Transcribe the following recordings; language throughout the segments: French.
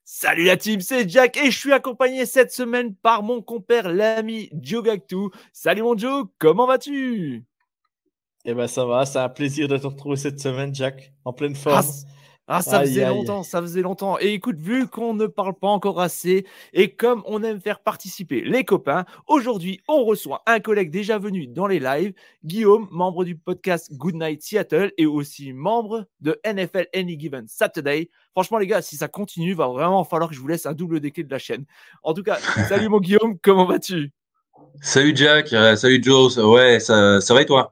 Salut la team, c'est Jack et je suis accompagné cette semaine par mon compère, l'ami Joe Gactou. Salut mon Joe, comment vas-tu? Eh ben ça va, c'est un plaisir de te retrouver cette semaine, Jack, en pleine Ah, forme. ça Aïe, faisait aïe. longtemps, ça faisait longtemps. Et écoute, vu qu'on ne parle pas encore assez et comme on aime faire participer les copains, aujourd'hui on reçoit un collègue déjà venu dans les lives, Guillaume, membre du podcast Goodnight Seattle et aussi membre de NFL Any Given Saturday. Franchement les gars, si ça continue, va vraiment falloir que je vous laisse un double déclé de la chaîne. En tout cas, salut mon Guillaume, comment vas-tu? Salut Jack, salut Joe, ouais, ça va et toi?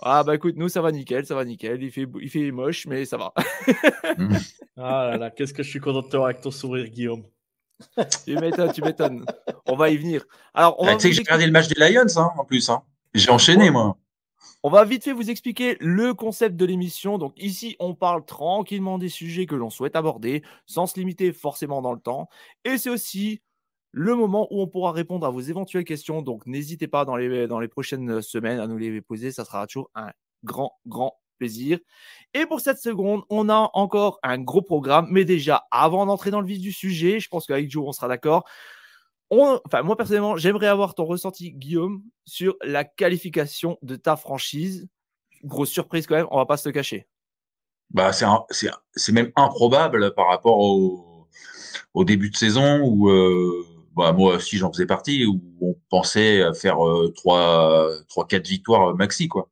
Ah bah écoute, nous ça va nickel, ça va nickel. Il fait moche, mais ça va. Mhm. Ah là là, qu'est-ce que je suis content de te voir avec ton sourire, Guillaume. Tu m'étonnes, tu m'étonnes. On va y venir. Alors, on Ah, va tu sais que vous j'ai regardé expliquer. le match des Lions, hein, en plus, hein. J'ai On enchaîné, moi. on va vite fait vous expliquer le concept de l'émission. Donc ici, on parle tranquillement des sujets que l'on souhaite aborder, sans se limiter forcément dans le temps. Et c'est aussi le moment où on pourra répondre à vos éventuelles questions. Donc n'hésitez pas dans les prochaines semaines à nous les poser. Ça sera toujours un grand, grand plaisir. Et pour cette seconde, on a encore un gros programme. Mais déjà, avant d'entrer dans le vif du sujet, je pense qu'avec Joe, on sera d'accord. Enfin, moi personnellement, j'aimerais avoir ton ressenti, Guillaume, sur la qualification de ta franchise. Grosse surprise quand même, on va pas se le cacher. Bah, c'est même improbable par rapport au début de saison où, bah, moi aussi j'en faisais partie, où on pensait faire trois, quatre victoires maxi, quoi.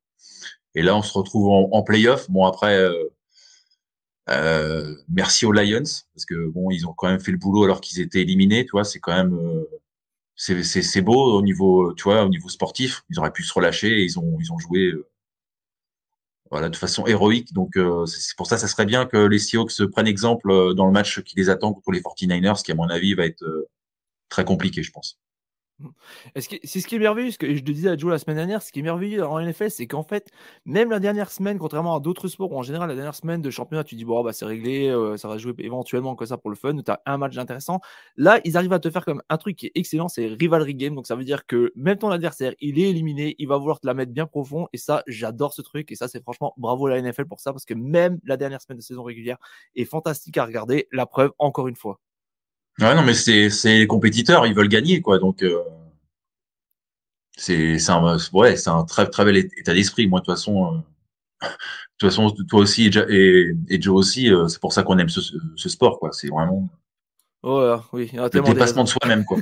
Et là, on se retrouve en play-off. Bon, après, merci aux Lions, parce que bon, ils ont quand même fait le boulot alors qu'ils étaient éliminés, tu vois, c'est quand même, c'est beau au niveau, tu vois, au niveau sportif. Ils auraient pu se relâcher et ils ont joué, voilà, de façon héroïque. Donc, c'est pour ça, ça serait bien que les Seahawks se prennent exemple dans le match qui les attend contre les 49ers, qui à mon avis va être très compliqué, je pense. Mmh. C'est ce qui est merveilleux, ce que je te disais à Joe la semaine dernière, ce qui est merveilleux en NFL, c'est qu'en fait, même la dernière semaine, contrairement à d'autres sports où en général la dernière semaine de championnat, tu dis: «Bon, bah, c'est réglé, ça va jouer éventuellement comme ça pour le fun», tu as un match intéressant. Là, ils arrivent à te faire comme un truc qui est excellent, c'est rivalry game, donc ça veut dire que même ton adversaire, il est éliminé, il va vouloir te la mettre bien profond et ça, j'adore ce truc et ça, c'est franchement bravo à la NFL pour ça parce que même la dernière semaine de saison régulière est fantastique à regarder. La preuve, encore une fois. Ouais, non, mais c'est les compétiteurs, ils veulent gagner, quoi. Donc, c'est un, ouais, c'est un très très bel état d'esprit. Moi, de toute façon, toi aussi et Joe aussi, c'est pour ça qu'on aime ce sport, quoi. C'est vraiment Oh là, oui, il y a le tellement des dépassement raisons. de soi-même, quoi.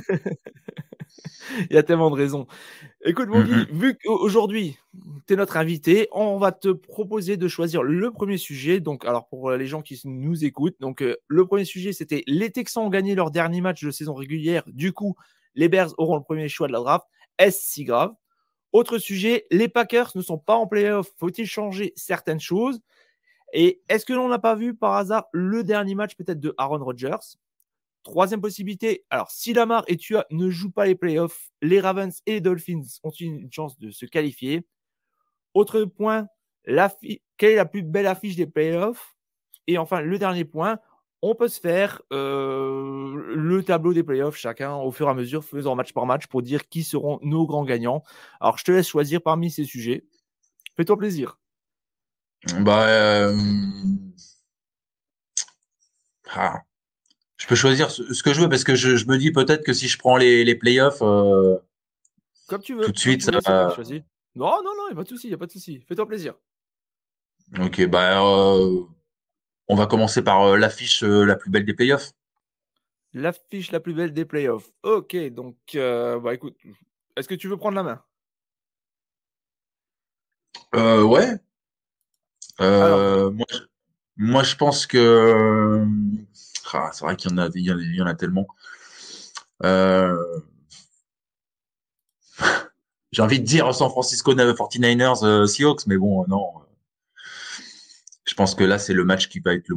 Il y a tellement de raisons. Écoute, mon Guy, Mm, vu qu'aujourd'hui, tu es notre invité, on va te proposer de choisir le premier sujet. Donc, alors, pour les gens qui nous écoutent, donc, le premier sujet, c'était les Texans ont gagné leur dernier match de saison régulière. Du coup, les Bears auront le premier choix de la draft. Est-ce si grave? Autre sujet, les Packers ne sont pas en playoff. Faut-il changer certaines choses? Et est-ce que l'on n'a pas vu par hasard le dernier match peut-être de Aaron Rodgers? Troisième possibilité, alors si Lamar et Tua ne jouent pas les playoffs, les Ravens et les Dolphins ont une chance de se qualifier. Autre point, quelle est la plus belle affiche des playoffs? Et enfin, le dernier point, on peut se faire le tableau des playoffs, chacun au fur et à mesure, faisant match par match, pour dire qui seront nos grands gagnants. Alors, je te laisse choisir parmi ces sujets. Fais-toi plaisir. Bah, ah, je peux choisir ce que je veux parce que je me dis peut-être que si je prends les playoffs, tout de Comme suite, tu ça veux, c'est toi qui va. choisis. Non, non, non, il n'y a pas de souci, il n'y a pas de souci. Fais-toi plaisir. Ok, bah, on va commencer par l'affiche la plus belle des playoffs. L'affiche la plus belle des playoffs. Ok, donc, bah écoute, est-ce que tu veux prendre la main? Ouais. Alors, Moi, je pense que c'est vrai qu'il y en a, il y en a tellement. Euh, j'ai envie de dire San Francisco 49ers Seahawks, mais bon, non. Je pense que là, c'est le match qui va être le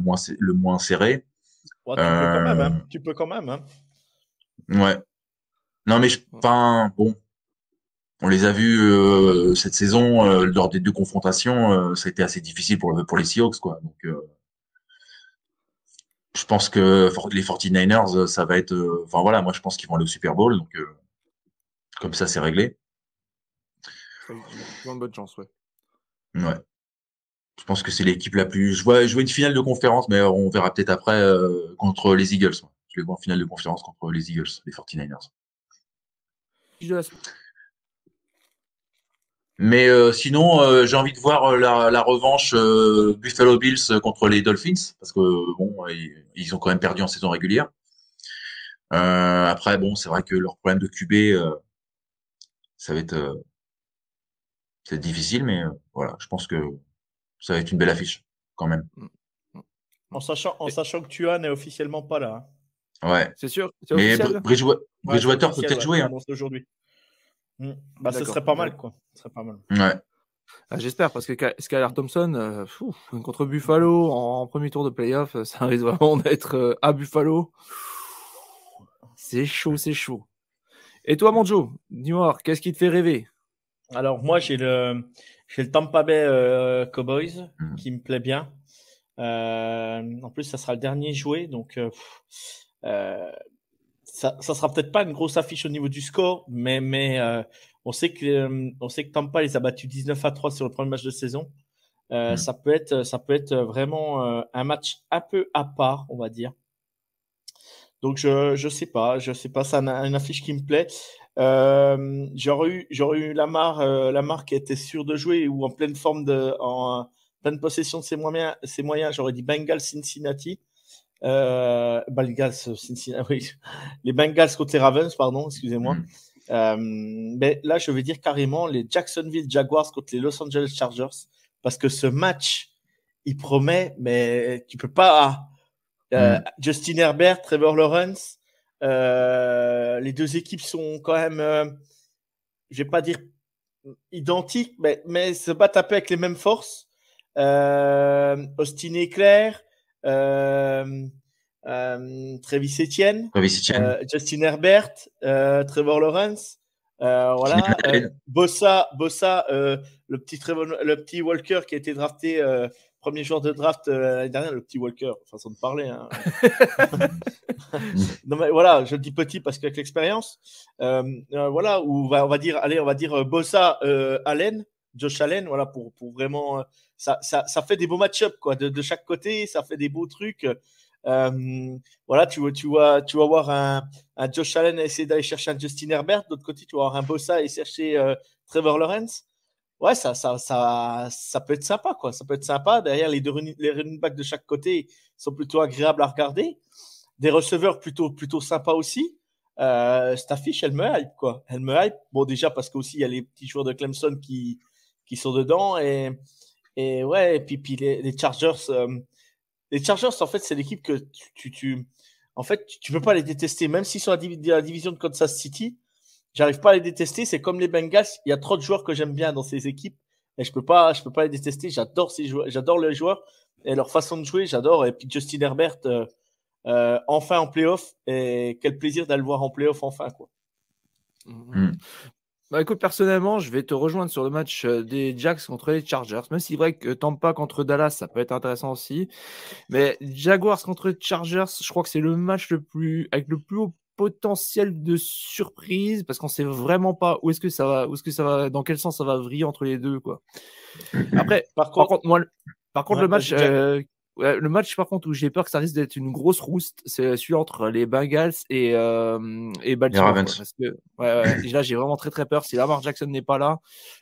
moins serré. Ouais, tu peux quand même, Euh, hein. Tu peux quand même, hein. ouais. Non, mais enfin, bon, on les a vus cette saison lors des deux confrontations. Ça a été assez difficile pour les Seahawks, quoi. Donc, je pense que les 49ers, ça va être. Enfin voilà, moi, je pense qu'ils vont aller au Super Bowl. Donc, comme ça, c'est réglé. ils ont une bonne chance, ouais. Ouais. Je pense que c'est l'équipe la plus. Je vois une finale de conférence, mais on verra peut-être après contre les Eagles. Je les vois en finale de conférence contre les Eagles, les 49ers. Mais sinon, j'ai envie de voir la revanche Buffalo Bills contre les Dolphins, parce que bon, ils ont quand même perdu en saison régulière. Après, bon, c'est vrai que leur problème de QB, ça va être difficile, mais voilà, je pense que ça va être une belle affiche quand même. En sachant que Tua n'est officiellement pas là. Ouais. C'est sûr, c'est Mais officiel. Bridgewater peut peut-être jouer. Hein. Aujourd'hui. Ce serait pas mal, quoi. Ce serait pas mal. Ouais. Ah, j'espère, parce que Skylar Thompson, contre Buffalo en premier tour de playoff, ça risque vraiment d'être à Buffalo. C'est chaud, c'est chaud. Et toi, Monjo, dis-moi, qu'est-ce qui te fait rêver? Alors, moi, j'ai le Tampa Bay Cowboys qui me plaît bien. En plus, ça sera le dernier joué, donc ça sera peut-être pas une grosse affiche au niveau du score, mais on sait que Tampa les a battus 19-3 sur le premier match de saison. Ça peut être vraiment un match un peu à part, on va dire. Donc je sais pas, c'est une affiche qui me plaît. J'aurais eu Lamar qui était sûr de jouer ou en pleine forme en pleine possession de ses moyens. J'aurais dit Bengals Cincinnati. Bengals Cincinnati, oui. Les Bengals contre les Ravens, pardon, excusez-moi. Mais là, je vais dire carrément les Jacksonville Jaguars contre les Los Angeles Chargers, parce que ce match, il promet, mais tu peux pas. Justin Herbert, Trevor Lawrence, les deux équipes sont quand même, je vais pas dire identiques, mais se battent un peu avec les mêmes forces. Austin Ekeler, Travis Etienne, Justin Herbert, Trevor Lawrence, voilà, Bossa, le petit Walker qui a été drafté premier joueur de draft l'année dernière, le petit Walker, façon de parler. Hein. Non, mais voilà, je le dis petit parce qu'avec l'expérience, voilà, on va dire Bossa, Allen, Josh Allen, voilà, pour vraiment, ça fait des beaux match-ups quoi, de chaque côté, ça fait des beaux trucs. Voilà, tu vas voir un Josh Allen essayer d'aller chercher un Justin Herbert, de l'autre côté, tu vas avoir un Bossa et chercher Trevor Lawrence. Ouais, ça peut être sympa, quoi. Ça peut être sympa. Derrière, les running backs de chaque côté sont plutôt agréables à regarder. Des receveurs plutôt sympas aussi. Cette affiche, elle me hype, quoi. Elle me hype. Bon, déjà, parce qu'aussi, il y a les petits joueurs de Clemson qui sont dedans. Et ouais, et puis les Chargers. Les Chargers, en fait, c'est l'équipe que en fait, tu peux pas les détester. Même s'ils sont à la division de Kansas City, j'arrive pas à les détester. C'est comme les Bengals. Il y a trop de joueurs que j'aime bien dans ces équipes. Et je peux pas les détester. J'adore ces joueurs. J'adore les joueurs et leur façon de jouer. J'adore. Et puis Justin Herbert, enfin en playoff. Et quel plaisir d'aller le voir en playoff enfin, quoi. Bah écoute, personnellement, je vais te rejoindre sur le match des Jacks contre les Chargers. Même si c'est vrai que Tampa contre Dallas, ça peut être intéressant aussi. Mais Jaguars contre Chargers, je crois que c'est le match avec le plus haut potentiel de surprise, parce qu'on sait vraiment pas où est-ce que ça va, dans quel sens ça va vriller entre les deux, quoi. Après, par contre, le match, le match par contre où j'ai peur que ça risque d'être une grosse rouste, c'est celui entre les Bengals et Baltimore. Parce que là, j'ai vraiment très très peur. Si Lamar Jackson n'est pas là,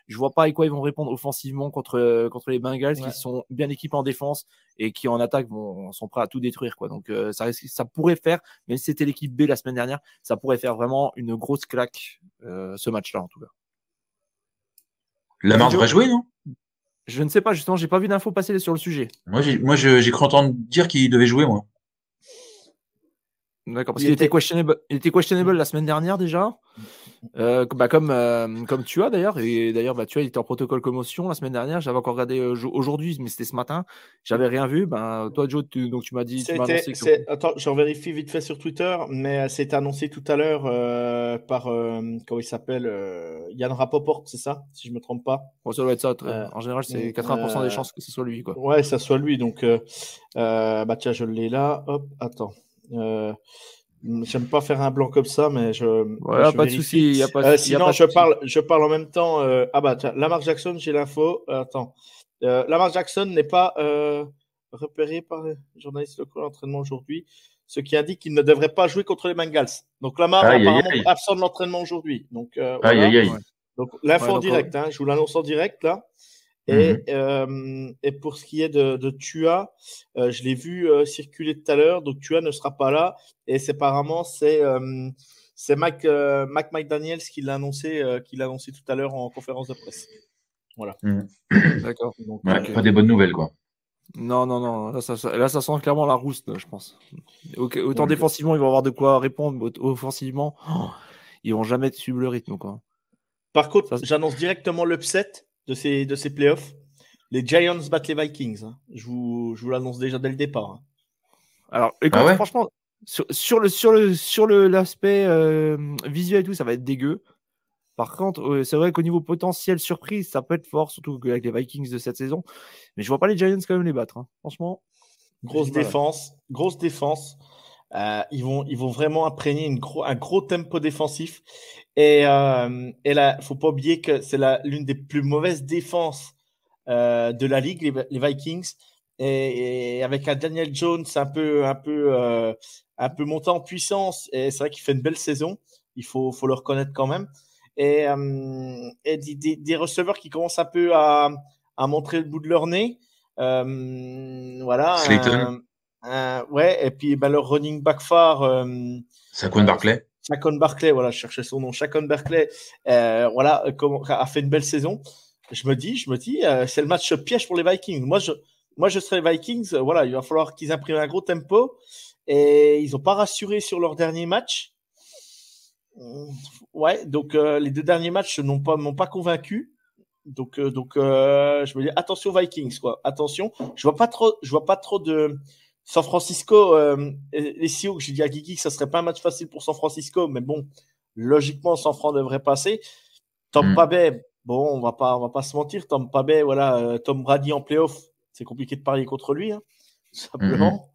je vois pas avec quoi ils vont répondre offensivement contre les Bengals, qui sont bien équipés en défense et qui en attaque sont prêts à tout détruire, quoi. Donc ça pourrait faire, même si c'était l'équipe B la semaine dernière, ça pourrait faire vraiment une grosse claque, ce match-là en tout cas. Lamar devrait jouer, non? Je ne sais pas, justement, j'ai pas vu d'infos passer sur le sujet. Moi, j'ai cru entendre dire qu'il devait jouer, moi. D'accord, parce qu'il était questionable la semaine dernière déjà. Comme tu as d'ailleurs, et d'ailleurs tu as, il était en protocole commotion la semaine dernière. J'avais encore regardé aujourd'hui, mais c'était ce matin. J'avais rien vu. Toi, Joe, donc tu m'as annoncé que... Attends, j'en vérifie vite fait sur Twitter, mais c'est annoncé tout à l'heure par comment il s'appelle, Yann Rapoport, c'est ça, si je me trompe pas. Bon, ça doit être ça. En général, c'est 80% des chances que ce soit lui, quoi. Ouais, ça soit lui. Donc, tiens, je l'ai là. Hop, attends. J'aime pas faire un blanc comme ça, mais voilà, pas de souci. Sinon, je parle en même temps. Tiens, Lamar Jackson, j'ai l'info. Attends. Lamar Jackson n'est pas repéré par les journalistes locaux à l'entraînement aujourd'hui. ce qui indique qu'il ne devrait pas jouer contre les Bengals. Donc Lamar est Aïe, aïe, apparemment aïe. absent de l'entraînement aujourd'hui. Donc Aïe, voilà. aïe, aïe. Ouais. Donc l'info Ouais, en donc, direct, je vous l'annonce en direct là. Et pour ce qui est de Tua, je l'ai vu circuler tout à l'heure, donc Tua ne sera pas là. Et apparemment, c'est Mike McDaniels qui l'a annoncé tout à l'heure en conférence de presse. Voilà. D'accord. Donc, Ouais, Ok. pas des bonnes nouvelles, quoi. Non, non, non. Là, ça sent clairement la rouste, je pense. Autant Donc, défensivement, ils vont avoir de quoi répondre. Offensivement, ils vont jamais suivre le rythme, quoi. par contre, Ça, j'annonce directement l'upset de ces playoffs. Les Giants battent les Vikings. Je vous l'annonce déjà dès le départ. Alors, écoute, Ah ouais? franchement, sur l'aspect visuel et tout, ça va être dégueu. Par contre, c'est vrai qu'au niveau potentiel surprise, ça peut être fort, surtout avec les Vikings de cette saison. Mais je vois pas les Giants quand même les battre, hein. Franchement, j'ai Grosse du mal. défense. Ils vont vraiment imprégner un gros tempo défensif. Et là, faut pas oublier que c'est l'une des plus mauvaises défenses de la ligue, les Vikings. Et avec un Daniel Jones un peu monté en puissance, et c'est vrai qu'il fait une belle saison. Il faut le reconnaître quand même. Et des receveurs qui commencent un peu à montrer le bout de leur nez. Voilà. Slayton, Ouais, et puis leur running back phare, Saquon Barkley. Saquon Barkley, voilà, je cherchais son nom. Saquon Barkley, voilà, a fait une belle saison. Je me dis, c'est le match piège pour les Vikings. Moi, je serais les Vikings. Voilà, il va falloir qu'ils impriment un gros tempo. Et ils n'ont pas rassuré sur leur dernier match. Ouais, donc les deux derniers matchs m'ont pas convaincu. Donc, je me dis attention Vikings, quoi. Attention. Je vois pas trop de San Francisco. Les Seahawks, j'ai dit à Guigui que ça serait pas un match facile pour San Francisco, mais bon, logiquement, San Fran devrait passer. Tampa Bay, bon, on va pas se mentir. Tampa Bay, voilà, Tom Brady en playoff, c'est compliqué de parier contre lui, hein, tout simplement.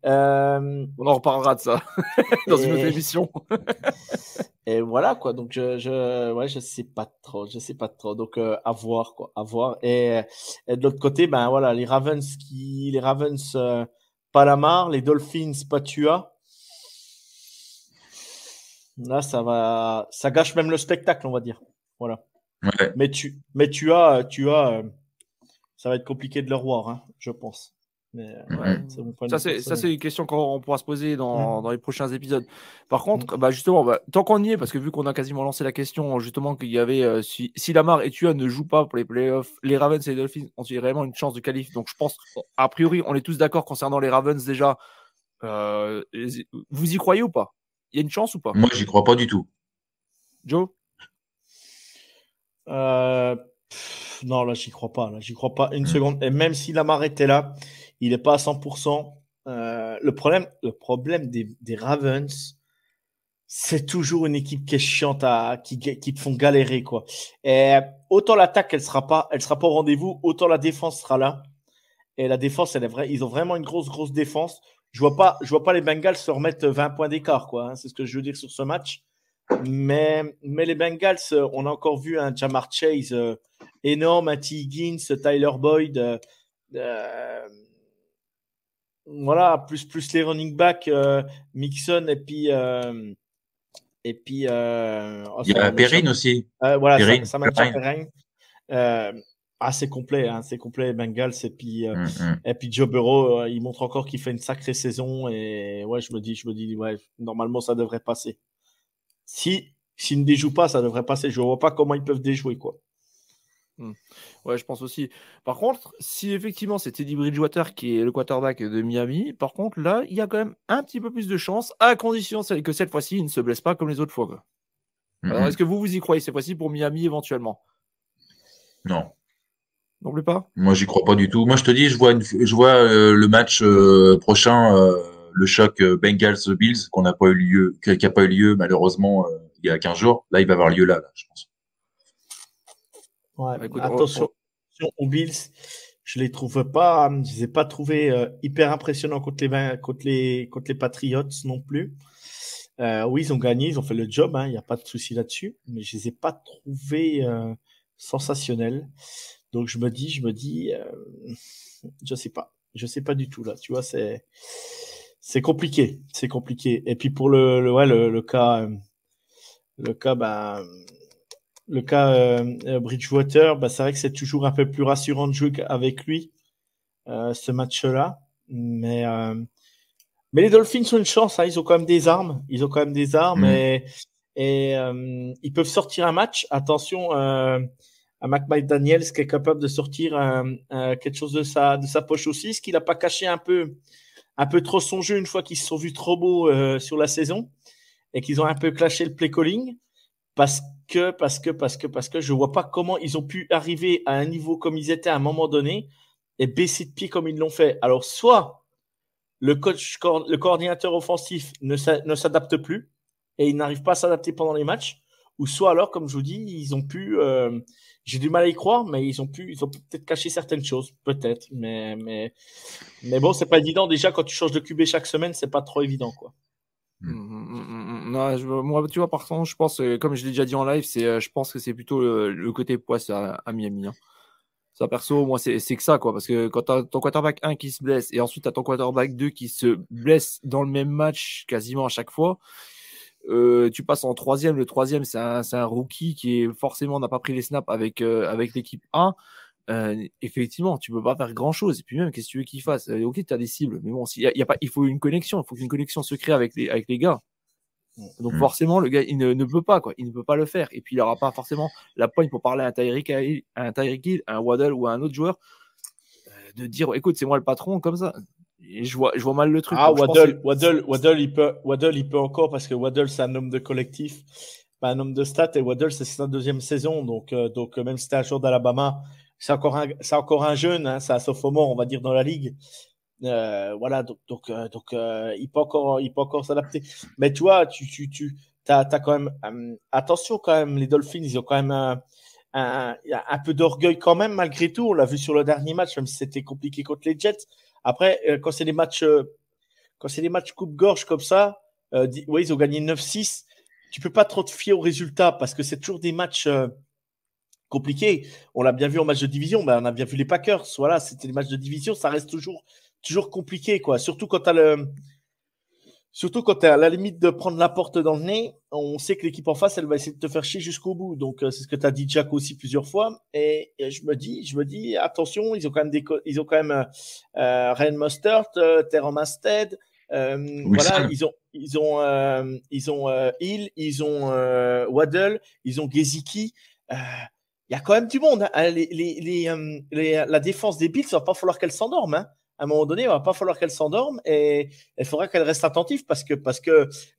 On en reparlera de ça dans une autre émission. Et voilà, quoi. Donc, je sais pas trop. Donc, à voir, quoi. À voir. Et de l'autre côté, ben voilà, les Ravens, pas Lamar, les Dolphins, pas Tua. Là, ça gâche même le spectacle, on va dire. Voilà. Ouais. Mais Tua, ça va être compliqué de le revoir, hein, je pense. Mais c'est mon point de vue Ça, personnel. c'est une question qu'on pourra se poser dans les prochains épisodes. Par contre, justement, tant qu'on y est, parce que vu qu'on a quasiment lancé la question, justement, qu'il y avait si Lamar et Tua ne jouent pas pour les playoffs, les Ravens et les Dolphins ont réellement une chance de qualif. Donc, je pense, a priori, on est tous d'accord concernant les Ravens déjà. Vous y croyez ou pas? Il y a une chance ou pas? Moi, j'y crois pas du tout. Joe? Non, là, j'y crois pas. Là, j'y crois pas une seconde. Et même si Lamar était là, il n'est pas à 100%. Le problème des Ravens, c'est toujours une équipe qui est chiante qui te font galérer, quoi. Et autant l'attaque, elle sera pas au rendez-vous, autant la défense sera là. Et la défense, elle est vraie. Ils ont vraiment une grosse défense. Je vois pas les Bengals se remettre 20 points d'écart, quoi, hein. C'est ce que je veux dire sur ce match. Mais les Bengals, on a encore vu un Jamar Chase énorme, un T. Higgins, Tyler Boyd, voilà, plus les running backs, Mixon Il y a Perrine aussi. voilà, Perrine. Samantha Perrine. C'est complet, hein, c'est complet, les Bengals. Et puis Joe Burrow, il montre encore qu'il fait une sacrée saison. Et ouais, je me dis, ouais, normalement, ça devrait passer. S'ils ne déjouent pas, ça devrait passer. Je ne vois pas comment ils peuvent déjouer, quoi. Ouais, je pense aussi. Par contre, si effectivement c'est Teddy Bridgewater qui est le quarterback de Miami, par contre, là, il y a quand même un petit peu plus de chance, à condition que cette fois-ci, il ne se blesse pas comme les autres fois, quoi. Alors, est-ce que vous y croyez cette fois-ci pour Miami éventuellement? Non. Non plus pas? Moi, j'y crois pas du tout. Moi, je te dis, je vois le match prochain, le choc Bengals-Bills qui n'a pas eu lieu malheureusement il y a 15 jours. Là, il va avoir lieu là, je pense. Ouais, Écoute, attention aux Bills. Je les ai pas trouvés hyper impressionnants contre les Patriots non plus. Oui, ils ont gagné, ils ont fait le job, hein, il n'y a pas de souci là-dessus, mais je les ai pas trouvés sensationnels. Donc je me dis, je sais pas du tout là. Tu vois, C'est compliqué. Et puis pour le cas, Bridgewater, c'est vrai que c'est toujours un peu plus rassurant de jouer avec lui, ce match-là. Mais les Dolphins ont une chance, hein, ils ont quand même des armes. Et ils peuvent sortir un match. Attention à McDaniels qui est capable de sortir quelque chose de sa poche aussi, ce qu'il n'a pas caché un peu trop son jeu une fois qu'ils se sont vus trop beaux sur la saison et qu'ils ont un peu clashé le play calling parce que je vois pas comment ils ont pu arriver à un niveau comme ils étaient à un moment donné et baisser de pied comme ils l'ont fait. Alors soit le coordinateur offensif ne s'adapte plus et il n'arrive pas à s'adapter pendant les matchs, ou soit alors, comme je vous dis, ils ont pu, j'ai du mal à y croire, mais ils ont peut-être caché certaines choses, peut-être, mais bon, c'est pas évident. Déjà, quand tu changes de QB chaque semaine, c'est pas trop évident, quoi. Non, moi, tu vois, par contre, je pense, comme je l'ai déjà dit en live, je pense que c'est plutôt le côté poisse à Miami. Hein. Ça, perso, moi, c'est que ça, quoi. Parce que quand t'as ton quarterback 1 qui se blesse et ensuite t'as ton quarterback 2 qui se blesse dans le même match quasiment à chaque fois, tu passes en troisième. Le troisième, c'est un rookie qui forcément n'a pas pris les snaps avec l'équipe 1. Effectivement, tu peux pas faire grand chose. Et puis même, qu'est-ce que tu veux qu'il fasse? Ok, tu as des cibles, mais bon, il faut une connexion. Il faut qu'une connexion se crée avec les gars. Donc forcément, le gars, il ne peut pas, quoi. Il ne peut pas le faire. Et puis, il n'aura pas forcément la poigne pour parler à un Tyreek Hill, à un Waddle ou à un autre joueur de dire, écoute, c'est moi le patron, comme ça. Et je vois mal le truc. Ah, Waddle, il peut encore, parce que Waddle, c'est un homme de collectif, pas un homme de stats, et Waddle, c'est sa deuxième saison. Donc même si c'était un joueur d'Alabama, c'est encore un jeune, hein, c'est un sophomore, on va dire, dans la ligue. Voilà, donc il peut encore s'adapter. Mais tu vois, t'as quand même attention quand même, les Dolphins, ils ont quand même un peu d'orgueil quand même malgré tout. On l'a vu sur le dernier match, même si c'était compliqué contre les Jets. Après, quand c'est des matchs coupe-gorge comme ça, ouais, ils ont gagné 9-6. Tu peux pas trop te fier aux résultats parce que c'est toujours des matchs compliqués. On l'a bien vu en match de division, on a bien vu les Packers. Voilà, c'était des matchs de division, ça reste toujours compliqué, quoi. Surtout quand tu à la limite de prendre la porte dans le nez, on sait que l'équipe en face, elle va essayer de te faire chier jusqu'au bout. Donc, c'est ce que tu as dit, Jack, aussi plusieurs fois. Et je me dis, attention, ils ont quand même Ryan Mostert, Terran Masted. Voilà, ils ont Hill, ils ont Waddle, ils ont Gesicki. Il y a quand même du monde. Hein. La défense des Bills, il va pas falloir qu'elle s'endorme. Hein. À un moment donné, il va pas falloir qu'elle s'endorme et il faudra qu'elle reste attentive parce que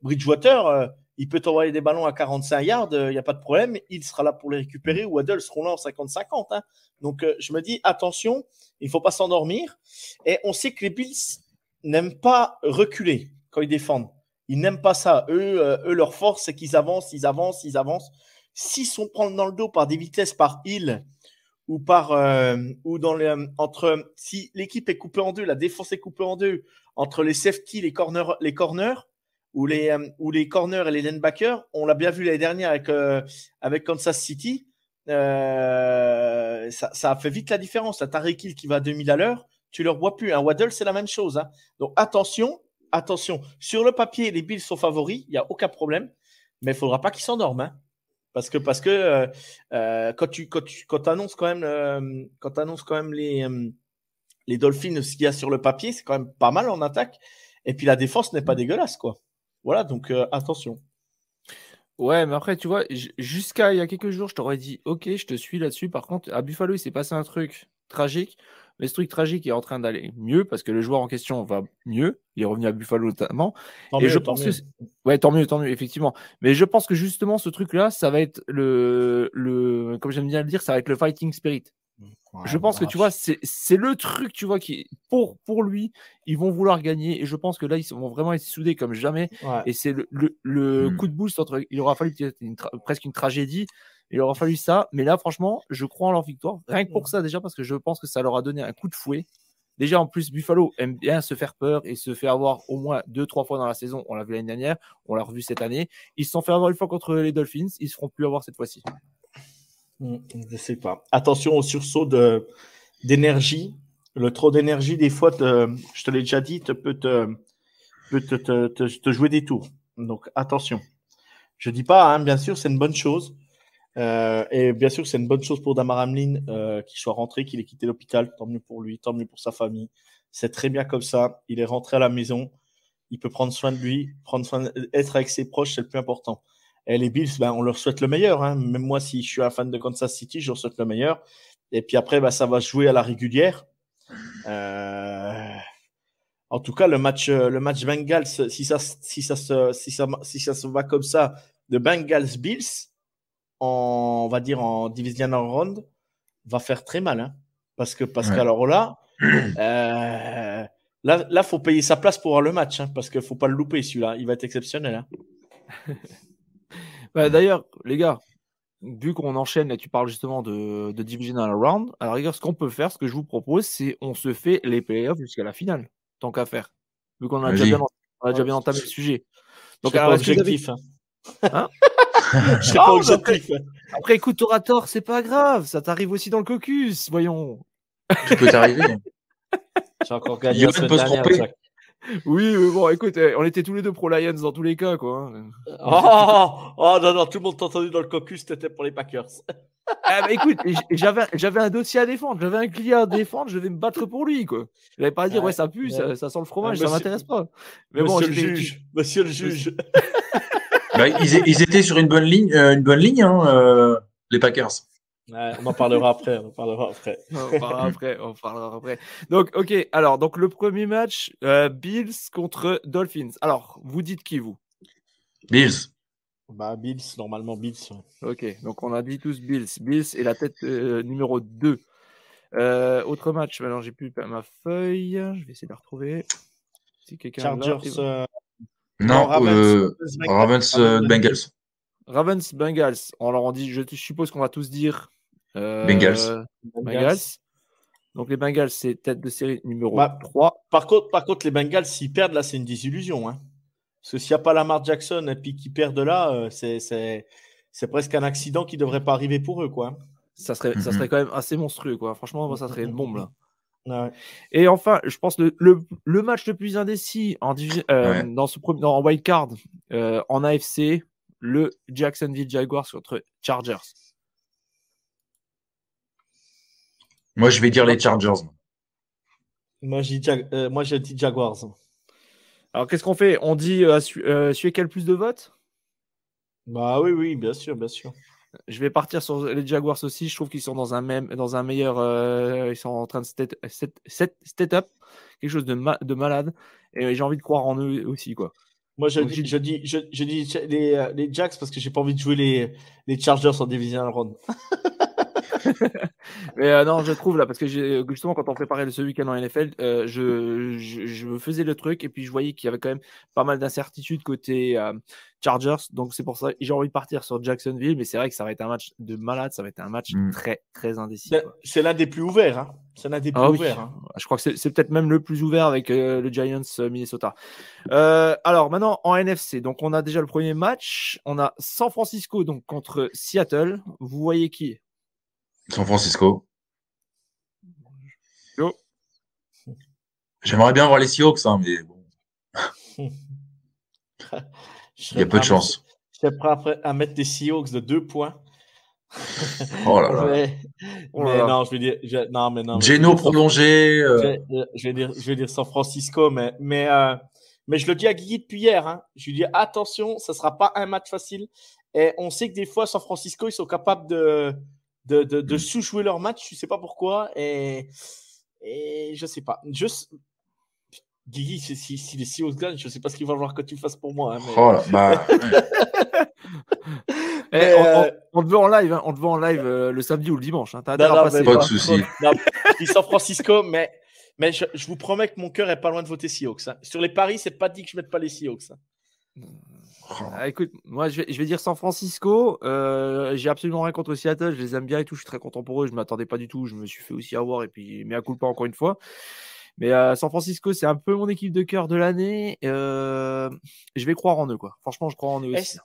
Bridgewater, il peut t'envoyer des ballons à 45 yards, il n'y a pas de problème. Il sera là pour les récupérer ou Waddle seront là en 50-50. Hein. Donc, je me dis, attention, il ne faut pas s'endormir. Et on sait que les Bills n'aiment pas reculer quand ils défendent. Ils n'aiment pas ça. Eux, leur force, c'est qu'ils avancent. S'ils sont prendre dans le dos par des vitesses par Hill ou si l'équipe est coupée en deux, la défense est coupée en deux entre les safety, les corners ou les corners et les linebackers, on l'a bien vu l'année dernière avec Kansas City, ça a fait vite la différence. Un Tyreek Hill qui va à 2000 à l'heure, tu ne le vois plus. Un Waddle, c'est la même chose. Hein. Donc attention. Sur le papier, les Bills sont favoris, il n'y a aucun problème, mais il ne faudra pas qu'ils s'endorment. Hein. Parce que quand tu annonces quand même les Dolphins, ce qu'il y a sur le papier, c'est quand même pas mal en attaque. Et puis la défense n'est pas dégueulasse, quoi. Voilà, donc attention. Ouais, mais après, tu vois, jusqu'à il y a quelques jours, je t'aurais dit, ok, je te suis là-dessus. Par contre, à Buffalo, il s'est passé un truc tragique. Mais ce truc tragique est en train d'aller mieux parce que le joueur en question va mieux. Il est revenu à Buffalo notamment. Je pense que ouais, tant mieux, effectivement. Mais je pense que justement, ce truc-là, ça va être comme j'aime bien le dire, ça va être le fighting spirit. Ouais, je pense que tu vois, c'est le truc, tu vois, qui pour lui, ils vont vouloir gagner. Et je pense que là, ils vont vraiment être soudés comme jamais. Ouais. Et c'est le coup de boost il aura fallu presque une tragédie. Il aura fallu ça. Mais là, franchement, je crois en leur victoire. Rien que pour ça, déjà, parce que je pense que ça leur a donné un coup de fouet. Déjà, en plus, Buffalo aime bien se faire peur et se fait avoir au moins 2-3 fois dans la saison. On l'a vu l'année dernière, on l'a revu cette année. Ils se sont fait avoir une fois contre les Dolphins. Ils ne se feront plus avoir cette fois-ci. Je sais pas. Attention au sursaut d'énergie. Le trop d'énergie, des fois, je te l'ai déjà dit, peut te peut te jouer des tours. Donc, attention. Je dis pas, hein, bien sûr, c'est une bonne chose. Et bien sûr, c'est une bonne chose pour Damar Hamlin qu'il soit rentré, qu'il ait quitté l'hôpital. Tant mieux pour lui, tant mieux pour sa famille. C'est très bien comme ça. Il est rentré à la maison. Il peut prendre soin de lui, être avec ses proches, c'est le plus important. Et les Bills, on leur souhaite le meilleur. Hein. Même moi, si je suis un fan de Kansas City, je leur souhaite le meilleur. Et puis après, ça va se jouer à la régulière. En tout cas, le match Bengals, si ça se va comme ça, de Bengals Bills, on va dire en divisional round, va faire très mal. Hein. Parce qu'alors là, faut payer sa place pour voir le match. Hein, parce qu'il ne faut pas le louper, celui-là. Il va être exceptionnel. Hein. D'ailleurs, les gars, vu qu'on enchaîne et tu parles justement de divisional round, alors rigueur, ce qu'on peut faire, ce que je vous propose, c'est on se fait les playoffs jusqu'à la finale, tant qu'à faire. Vu qu'on a déjà bien entamé le sujet. Donc, alors, objectif. Hein je serais pas objectif. Après, écoute, t'auras tort, c'est pas grave. Ça t'arrive aussi dans le caucus, voyons. Tu peux t'arriver. J'ai encore gagné la semaine dernière, Jacques. Oui, mais bon, écoute, on était tous les deux pro Lions dans tous les cas, quoi. Oh non, tout le monde t'a entendu dans le caucus, t'étais pour les Packers. Écoute, j'avais un dossier à défendre, j'avais un client à défendre, je devais me battre pour lui, quoi. Je n'allais pas dire, ça pue, ça sent le fromage, ça m'intéresse pas. Mais monsieur le juge. Ils étaient sur une bonne ligne, les Packers. On en parlera après. On parlera après. Donc, ok. Alors, le premier match, Bills contre Dolphins. Alors, vous dites qui, vous? Bills. Bills, normalement Bills. Ok. Donc, on a dit tous Bills. Bills est la tête numéro 2. Autre match. Maintenant, j'ai plus ma feuille. Je vais essayer de la retrouver. Si quelqu'un Chargers. Non, Ravens Bengals. Ravens Bengals. Alors, on dit, je suppose qu'on va tous dire Bengals. Donc les Bengals, c'est tête de série numéro 3. Par contre, les Bengals, s'ils perdent là, c'est une désillusion. Hein. Parce que s'il n'y a pas Lamar Jackson et puis qu'ils perdent là, c'est presque un accident qui ne devrait pas arriver pour eux. Quoi. Ça serait quand même assez monstrueux. Quoi. Franchement, ça serait une bombe là. Ouais. Et enfin, je pense le match le plus indécis en wild card en AFC, le Jacksonville Jaguars contre Chargers. Moi, je vais dire les Chargers. Moi, j'ai dit Jaguars. Alors, qu'est-ce qu'on fait? On dit celui qui a le plus de votes? Oui, bien sûr. Je vais partir sur les Jaguars aussi. Je trouve qu'ils sont dans un meilleur. Ils sont en train de step up, quelque chose de malade. Et j'ai envie de croire en eux aussi, quoi. Moi, je dis les Jacks parce que j'ai pas envie de jouer les Chargers en divisional round. Mais non, je trouve là, parce que justement, quand on préparait ce week-end en NFL, je faisais le truc et puis je voyais qu'il y avait quand même pas mal d'incertitudes côté Chargers. Donc c'est pour ça que j'ai envie de partir sur Jacksonville, mais c'est vrai que ça va être un match de malade, ça va être un match très, très indécis. C'est l'un des plus ouverts. Hein. C'est l'un des plus ouverts. Hein. Je crois que c'est peut-être même le plus ouvert avec le Giants Minnesota. Alors maintenant en NFC, donc on a déjà le premier match. On a San Francisco donc contre Seattle. Vous voyez qui? San Francisco. Yo. J'aimerais bien voir les Seahawks, mais bon. Il y a peu de chance. Je serais prêt à mettre des Seahawks de 2 points. Oh là là. Mais non, je vais dire. Geno prolongé. Je vais dire San Francisco, mais je le dis à Guigui depuis hier. Hein. Je lui dis attention, ça ne sera pas un match facile. Et on sait que des fois, San Francisco, ils sont capables de sous-jouer leur match, je ne sais pas pourquoi, et je ne sais pas. Guigui, si les Seahawks gagnent, je ne sais pas ce qu'il va falloir que tu fasses pour moi. Hein, mais... Oh là, on te veut en live, hein, on te veut en live le samedi ou le dimanche. Hein, pas de souci. Je dis San Francisco, mais je vous promets que mon cœur n'est pas loin de voter Seahawks. Hein. Sur les paris, c'est pas dit que je ne mette pas les Seahawks. Hein. Écoute, moi je vais dire San Francisco. J'ai absolument rien contre Seattle, je les aime bien et tout, je suis très content pour eux. Je ne m'attendais pas du tout, je me suis fait aussi avoir et puis mais à coup pas encore une fois. Mais San Francisco, c'est un peu mon équipe de cœur de l'année. Je vais croire en eux, quoi. Franchement, je crois en eux aussi.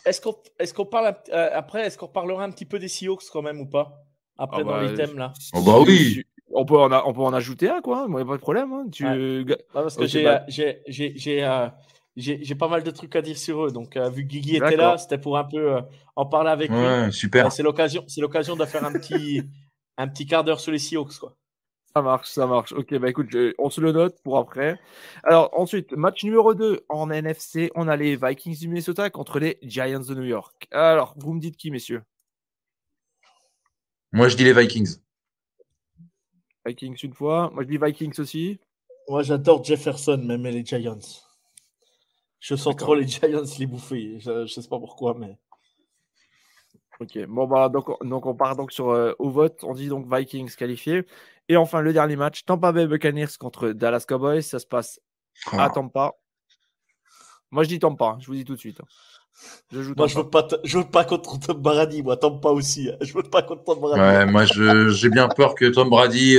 Est-ce qu'on parle après, est-ce qu'on parlera un petit peu des Seahawks quand même ou pas après dans les thèmes là? Oui. On peut en ajouter un, quoi. Il n'y a pas de problème. Hein. Ouais. Parce que j'ai pas mal de trucs à dire sur eux. Donc, vu que Guigui était là, c'était pour un peu en parler avec lui. Super. C'est l'occasion de faire un petit quart d'heure sur les Seahawks, quoi. Ça marche. Ok, bah écoute, on se le note pour après. Alors, ensuite, match numéro 2 en NFC, on a les Vikings du Minnesota contre les Giants de New York. Alors, vous me dites qui, messieurs? Moi, je dis les Vikings. Vikings une fois. Moi, je dis Vikings aussi. Moi, j'adore Jefferson, même les Giants. Je sens trop les Giants les bouffer. Je sais pas pourquoi, mais. Ok, bon, bah, donc on part donc au vote. On dit donc Vikings qualifiés. Et enfin, le dernier match, Tampa Bay Buccaneers contre Dallas Cowboys. Ça se passe à Tampa. Moi, je dis Tampa, je vous dis tout de suite. Moi, je vote pas contre Tom Brady, moi, Tampa aussi. Je vote pas contre Tom Brady. Ouais, moi, j'ai bien peur que Tom Brady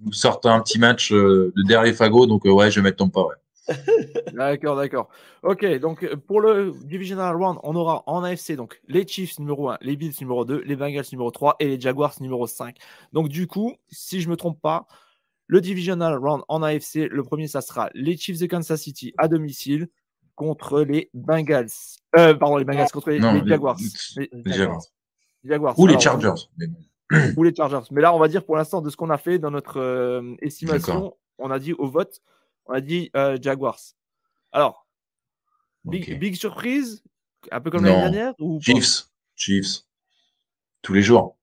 nous sorte un petit match de derrière les fagots. Donc, ouais, je vais mettre Tampa, ouais. D'accord. Ok, donc pour le Divisional Round, on aura en AFC donc les Chiefs numéro 1, les Bills numéro 2, les Bengals numéro 3 et les Jaguars numéro 5. Donc du coup, si je ne me trompe pas, le Divisional Round en AFC, le premier, ça sera les Chiefs de Kansas City à domicile contre les Bengals. Les Bengals contre les Jaguars. Les Jaguars. Ou les Chargers. Ou les Chargers. Mais là, on va dire pour l'instant, de ce qu'on a fait dans notre estimation, on a dit au vote, on a dit Jaguars. Alors, big surprise, un peu comme l'année dernière ou Chiefs. Tous les jours.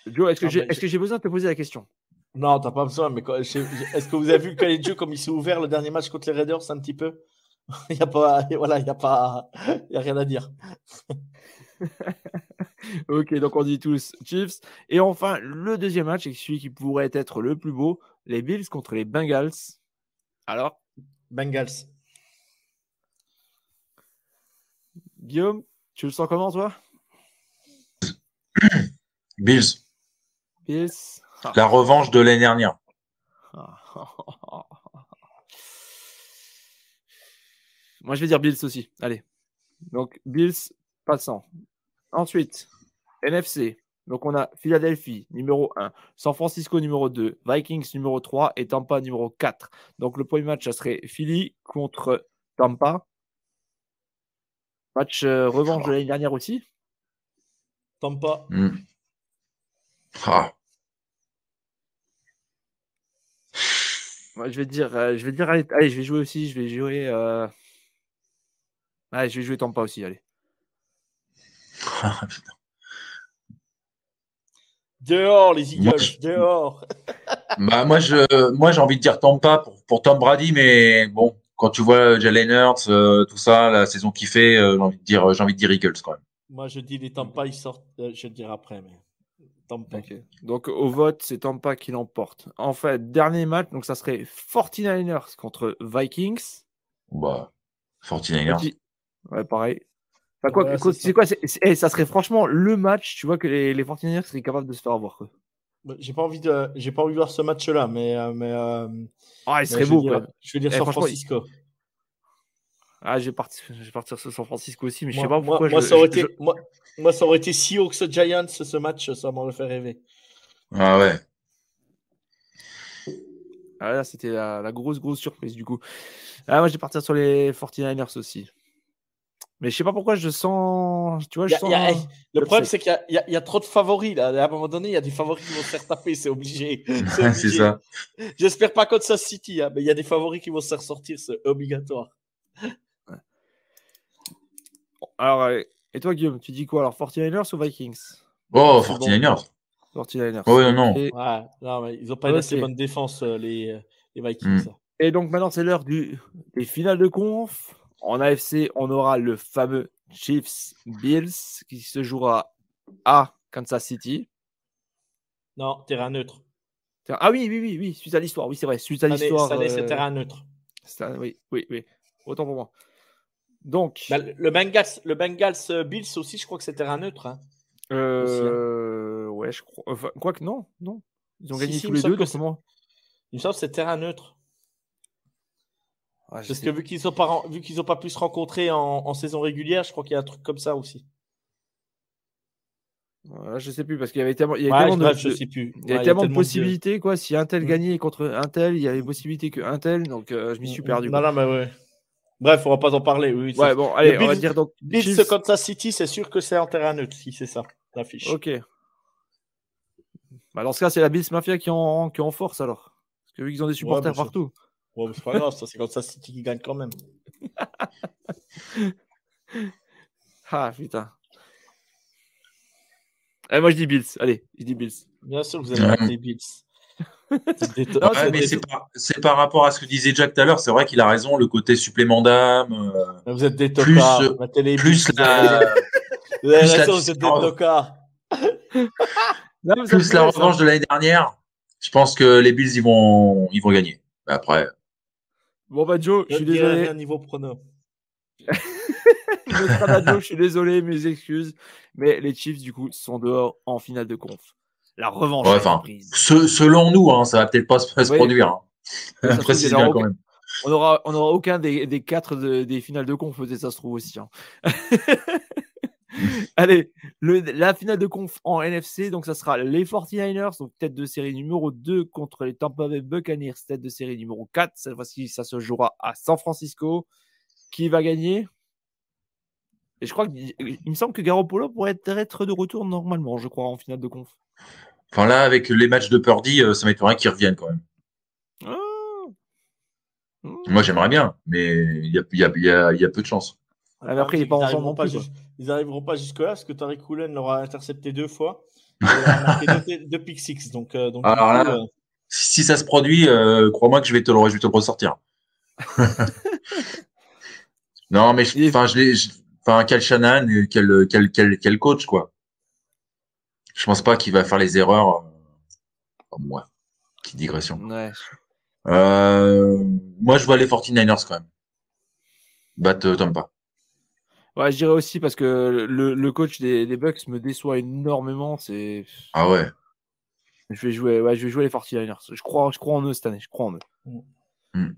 Joe, est-ce que j'ai besoin de te poser la question? Non, t'as pas besoin, mais est-ce que vous avez vu le jeu comme il s'est ouvert le dernier match contre les Raiders un petit peu? Il n'y a pas, voilà, il y a rien à dire. Ok, donc on dit tous Chiefs. Et enfin, le deuxième match, et celui qui pourrait être le plus beau, les Bills contre les Bengals. Alors, Bengals. Guillaume, tu le sens comment, toi? Bills. Bills. La revanche de l'année dernière. Moi, je vais dire Bills aussi. Allez. Donc, Bills, passant. Ensuite, NFC. Donc, on a Philadelphie, numéro 1, San Francisco, numéro 2, Vikings, numéro 3 et Tampa, numéro 4. Donc, le premier match, ça serait Philly contre Tampa. Match revanche de l'année dernière aussi. Tampa. Moi, je vais dire, allez, je vais jouer aussi. Je vais jouer Tampa aussi, allez. Dehors, les Eagles, dehors. Moi, j'ai envie de dire Tampa pour Tom Brady, mais bon, quand tu vois Jalen Hurts, tout ça, la saison qu'il fait, j'ai envie de dire Eagles quand même. Moi, je dis les Tampa, ils sortent, je le dirai après, mais Tampa. Okay. Donc, au vote, c'est Tampa qui l'emporte. En fait, dernier match, donc ça serait 49ers contre Vikings. 49ers. Ouais, pareil. Enfin, c'est quoi ça serait franchement le match, tu vois, que les 49ers seraient capables de se faire avoir. Quoi. J'ai pas envie de voir ce match-là, mais il serait beau. Je vais dire San Francisco. Je vais partir sur San Francisco aussi, mais je sais pas pourquoi. Moi, ça aurait été Seahawks Giants, ce match, ça m'aurait fait rêver. Ah ouais. Ah là, c'était la grosse surprise du coup. Moi, je vais partir sur les 49ers aussi. Mais je sais pas pourquoi je sens. Tu vois, le problème, c'est qu'il y a trop de favoris. Là. À un moment donné, il y a des favoris qui vont se faire taper, c'est obligé. C'est ça. J'espère pas contre Kansas City, mais il y a des favoris qui vont se faire sortir, c'est obligatoire. Alors, et toi, Guillaume, tu dis quoi alors, 49ers ou Vikings? Oh, 49ers. 49ers. Oh, non. Non, mais ils n'ont pas une assez bonne défense, les Vikings. Et donc, maintenant, c'est l'heure des finales de conf. En AFC, on aura le fameux Chiefs-Bills qui se jouera à Kansas City. Non, terrain neutre. Ah oui, suite à l'histoire. Oui, c'est vrai. Suite à l'histoire. Cette année, c'est terrain neutre. Oui. Autant pour moi. Donc. Le Bengals Bills aussi, je crois que c'est terrain neutre. Hein. Ouais, je crois. Enfin, quoi que non. Ils ont gagné tous les deux, donc comment? Il me semble que c'est terrain neutre. Parce que vu qu'ils n'ont pas pu se rencontrer en saison régulière, je crois qu'il y a un truc comme ça aussi. Je sais plus parce qu'il y avait tellement, je sais plus. Il y avait tellement de possibilités, quoi. Si un tel gagnait contre un tel, il y avait possibilité qu'un tel, donc je m'y suis perdu. Non, mais ouais. Bref, on va pas en parler. Oui, ouais, bon, allez, on va dire donc. Bills Kansas City, c'est sûr que c'est en terrain neutre, si c'est ça, l'affiche. Ok. Bah, dans ce cas, c'est la Bills Mafia qui en force alors. Parce que vu qu'ils ont des supporters partout. Ouais, mais c'est pas grave, ça, c'est Kansas City qui gagne quand même. Ah, putain. Moi, je dis Bills. Allez, je dis Bills. Bien sûr que vous allez les Bills. Mais c'est par rapport à ce que disait Jack tout à l'heure. C'est vrai qu'il a raison, le côté supplément d'âme. Vous êtes des tocards. Plus la revanche de l'année dernière. Je pense que les Bills ils vont gagner. Après. Bon bah Joe, je suis désolé. Un niveau prono. Je suis désolé, mes excuses, mais les Chiefs du coup sont dehors en finale de conf. La revanche. Selon nous, hein, ça va peut-être pas se produire. Hein. Précise bien quand même. On aura aucun des 4 des finales de conf, peut-être ça se trouve aussi. Hein. Allez, la finale de conf en NFC, donc ça sera les 49ers, donc tête de série numéro 2 contre les Tampa Bay Buccaneers, tête de série numéro 4. Cette fois-ci, ça se jouera à San Francisco. Qui va gagner? Et je crois qu'il me semble que Garoppolo pourrait être de retour normalement, je crois, en finale de conf. Enfin là, avec les matchs de Purdy, ça m'étonnerait qu'ils reviennent quand même. Moi, j'aimerais bien, mais il y a peu de chance. Après, il n'est pas en forme non plus. Ils n'arriveront pas jusque-là parce que Tariq Woolen l'aura intercepté 2 fois. Il a marqué 2 pick six. Donc alors là, si ça se produit, crois-moi que je vais te le ressortir. Non, mais quel Shanahan, quel coach, quoi. Je pense pas qu'il va faire les erreurs. Moi, petite digression. Ouais. Moi, je vois les 49ers quand même. Battre Tampa. Ouais, je dirais aussi parce que le coach des Bucks me déçoit énormément. Ah ouais. Je vais jouer les 49ers. Je crois en eux cette année. Je crois en eux. Mm.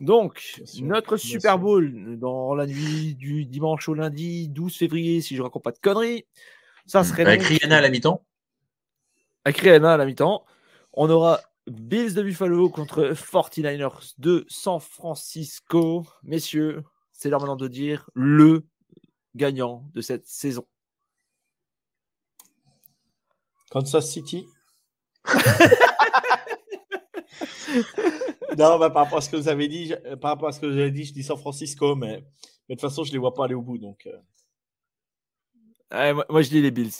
Donc, notre Super Bowl dans la nuit du dimanche au lundi 12 février, si je raconte pas de conneries, ça serait avec Rihanna à la mi-temps. Avec Rihanna à la mi-temps. On aura Bills de Buffalo contre 49ers de San Francisco. Messieurs, c'est l'heure maintenant de dire le gagnant de cette saison. Kansas City. Non, par rapport à ce que vous avez dit, je dis San Francisco, mais de toute façon, je ne les vois pas aller au bout. Donc, moi, je dis les Bills.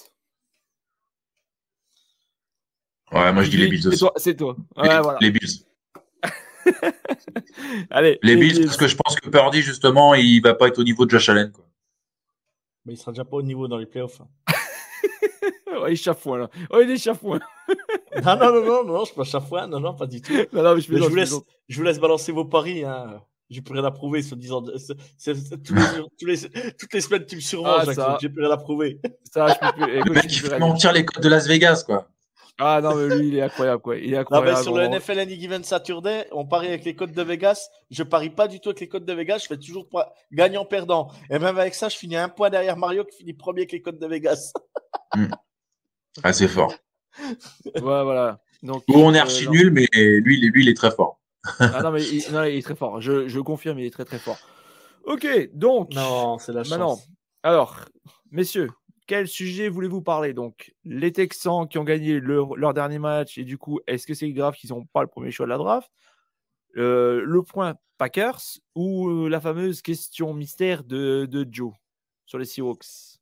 Ouais, moi, je dis les Bills aussi. C'est toi. Les Bills. Allez, les Bills, parce que je pense que Purdy, justement, il ne va pas être au niveau de Josh Allen, quoi. Mais il ne sera déjà pas au niveau dans les playoffs. Hein. Il est chafouin, là. Il est chafouin. Non, je ne suis pas chafouin. Non, pas du tout. Non, mais je vous laisse balancer vos paris. Hein. J'ai plus rien à prouver, se disant. Toutes les semaines, tu me surmanges. J'ai plus rien à prouver. Ça, je peux plus. Le mec, il fait mentir les codes de Las Vegas, quoi. Ah non, mais lui, il est incroyable, quoi. Il est incroyable. Non, mais sur le NFL Any Given Saturday, on parie avec les codes de Vegas. Je parie pas du tout avec les codes de Vegas. Je fais toujours gagnant-perdant. Et même avec ça, je finis un point derrière Mario qui finit premier avec les codes de Vegas. Ah, c'est fort. Ouais, voilà. Donc, on est archi nul, mais lui, il est très fort. Ah non, mais il est très fort. Je confirme, il est très, très fort. Ok, donc. Non, c'est la chance. Maintenant, alors, messieurs, quel sujet voulez-vous parler? Donc, les Texans qui ont gagné leur dernier match, et du coup, est-ce que c'est grave qu'ils n'ont pas le premier choix de la draft? Le point Packers ou la fameuse question mystère de Joe sur les Seahawks?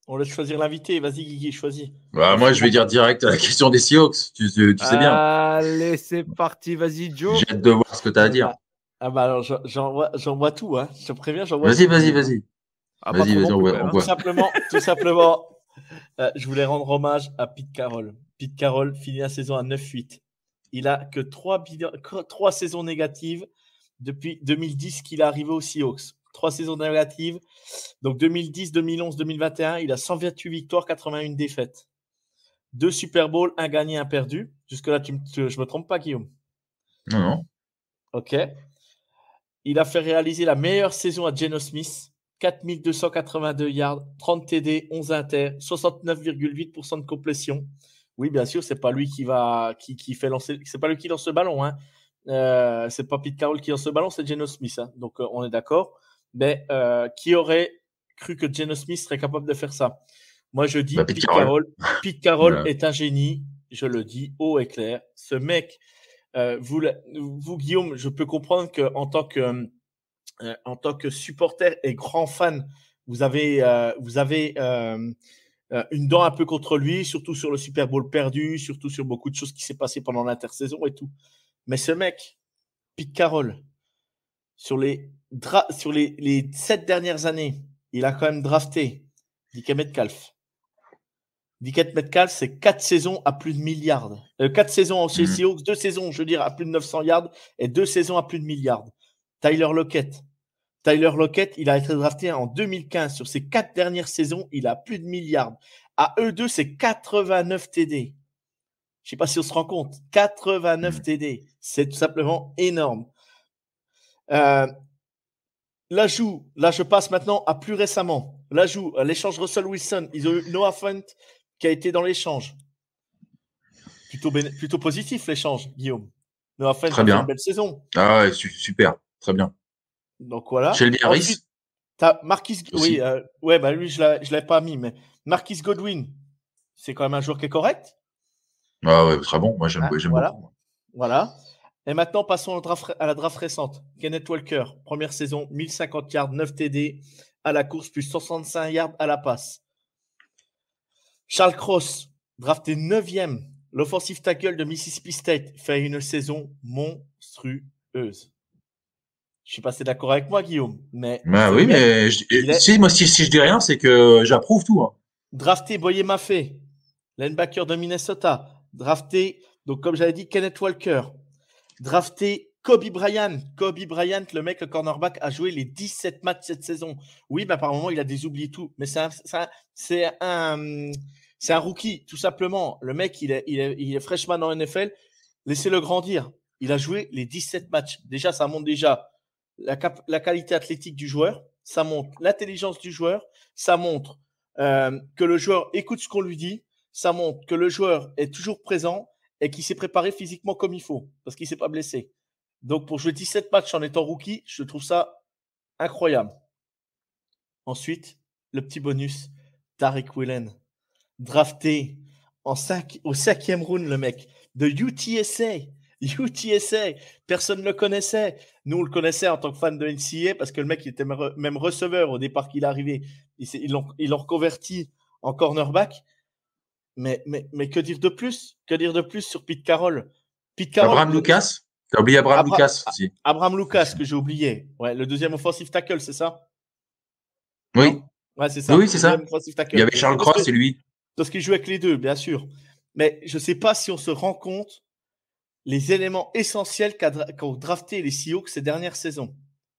On laisse choisir l'invité. Vas-y, Guigui, choisis. Bah, moi, je vais dire direct à la question des Seahawks. Tu sais bien. Allez, c'est parti. Vas-y, Joe. J'ai hâte de voir ce que tu as à dire. Alors, j'envoie tout. Hein. Je te préviens, j'envoie tout. Vas-y. Vas-y, on voit. Tout simplement, je voulais rendre hommage à Pete Carroll. Pete Carroll finit la saison à 9-8. Il a que 3 saisons négatives depuis 2010 qu'il est arrivé aux Seahawks. 3 saisons négatives. Donc 2010, 2011, 2021, il a 128 victoires, 81 défaites. 2 Super Bowl, 1 gagné, 1 perdu. Jusque-là, je ne me trompe pas, Guillaume? Non. Ok. Il a fait réaliser la meilleure saison à Geno Smith, 4282 yards, 30 TD, 11 inter, 69,8% de complétion. Oui, bien sûr, c'est pas lui qui fait lancer, c'est pas lui qui lance le ballon, hein. C'est pas Pete Carroll qui lance le ballon, c'est Geno Smith, hein. Donc on est d'accord. Mais qui aurait cru que Geno Smith serait capable de faire ça? Moi, je dis Pete Carroll. Pete Carroll Voilà. est un génie. Je le dis haut et clair. Ce mec, vous Guillaume, je peux comprendre que en tant que supporter et grand fan, vous avez une dent un peu contre lui, surtout sur le Super Bowl perdu, surtout sur beaucoup de choses qui s'est passé pendant l'intersaison et tout. Mais ce mec, Pete Carroll, sur les 7 dernières années, il a quand même drafté DK Metcalf. DK Metcalf, c'est 4 saisons à plus de 1000 yards. 4 saisons chez Seahawks, 2 saisons, je veux dire, à plus de 900 yards et 2 saisons à plus de 1000 yards. Tyler Lockett, il a été drafté en 2015. Sur ses 4 dernières saisons, il a plus de 1000 yards. À eux deux, c'est 89 TD. Je ne sais pas si on se rend compte. 89 TD. C'est tout simplement énorme. L'ajout, là je passe maintenant à plus récemment. L'ajout, l'échange Russell Wilson. Ils ont eu Noah Fant qui a été dans l'échange. Plutôt positif l'échange, Guillaume. Noah Fant a fait une belle saison. Ah ouais, super. Très bien. Donc voilà. Shelby Harris. T'as Marquis, oui, lui je l'avais pas mis, mais Marquis Godwin, c'est quand même un joueur qui est correct. Ah ouais, très bon. Moi j'aime beaucoup. Voilà. Et maintenant passons à la draft récente. Kenneth Walker, première saison, 1050 yards, 9 TD à la course, plus 165 yards à la passe. Charles Cross, drafté 9e, l'offensive tackle de Mississippi State, fait une saison monstrueuse. Je ne sais pas si tu es d'accord avec moi, Guillaume. Mais oui, mais moi, si je dis rien, c'est que j'approuve tout. Hein. Drafté Boye Maffei, linebacker de Minnesota. Drafté, donc comme j'avais dit, Kenneth Walker. Drafté Kobe Bryant. Kobe Bryant, le mec, le cornerback, a joué les 17 matchs cette saison. Oui, par moment, il a des oublis et tout. Mais c'est un rookie, tout simplement. Le mec, il est freshman en NFL. Laissez-le grandir. Il a joué les 17 matchs. Déjà, ça montre déjà la qualité athlétique du joueur, ça montre l'intelligence du joueur, ça montre que le joueur écoute ce qu'on lui dit, ça montre que le joueur est toujours présent et qu'il s'est préparé physiquement comme il faut, parce qu'il ne s'est pas blessé. Donc, pour jouer 17 matchs en étant rookie, je trouve ça incroyable. Ensuite, le petit bonus, Tariq Whelan, drafté au 5e round, le mec, de UTSA. Personne ne le connaissait. Nous, on le connaissait en tant que fan de NCAA parce que le mec, il était même receveur au départ qu'il est arrivé. Ils l'ont reconverti en cornerback. Mais que dire de plus? Que dire de plus sur Pete Carroll? Abraham Lucas. T'as oublié Abraham Lucas aussi. Abraham Lucas, que j'ai oublié. Ouais, le deuxième offensive tackle, c'est ça? Oui. Ouais, c'est ça. Oui, c'est ça. Il y avait Charles Cross et lui. Parce qu'il joue avec les deux, bien sûr. Mais je ne sais pas si on se rend compte les éléments essentiels qu'ont drafté les Seahawks ces dernières saisons.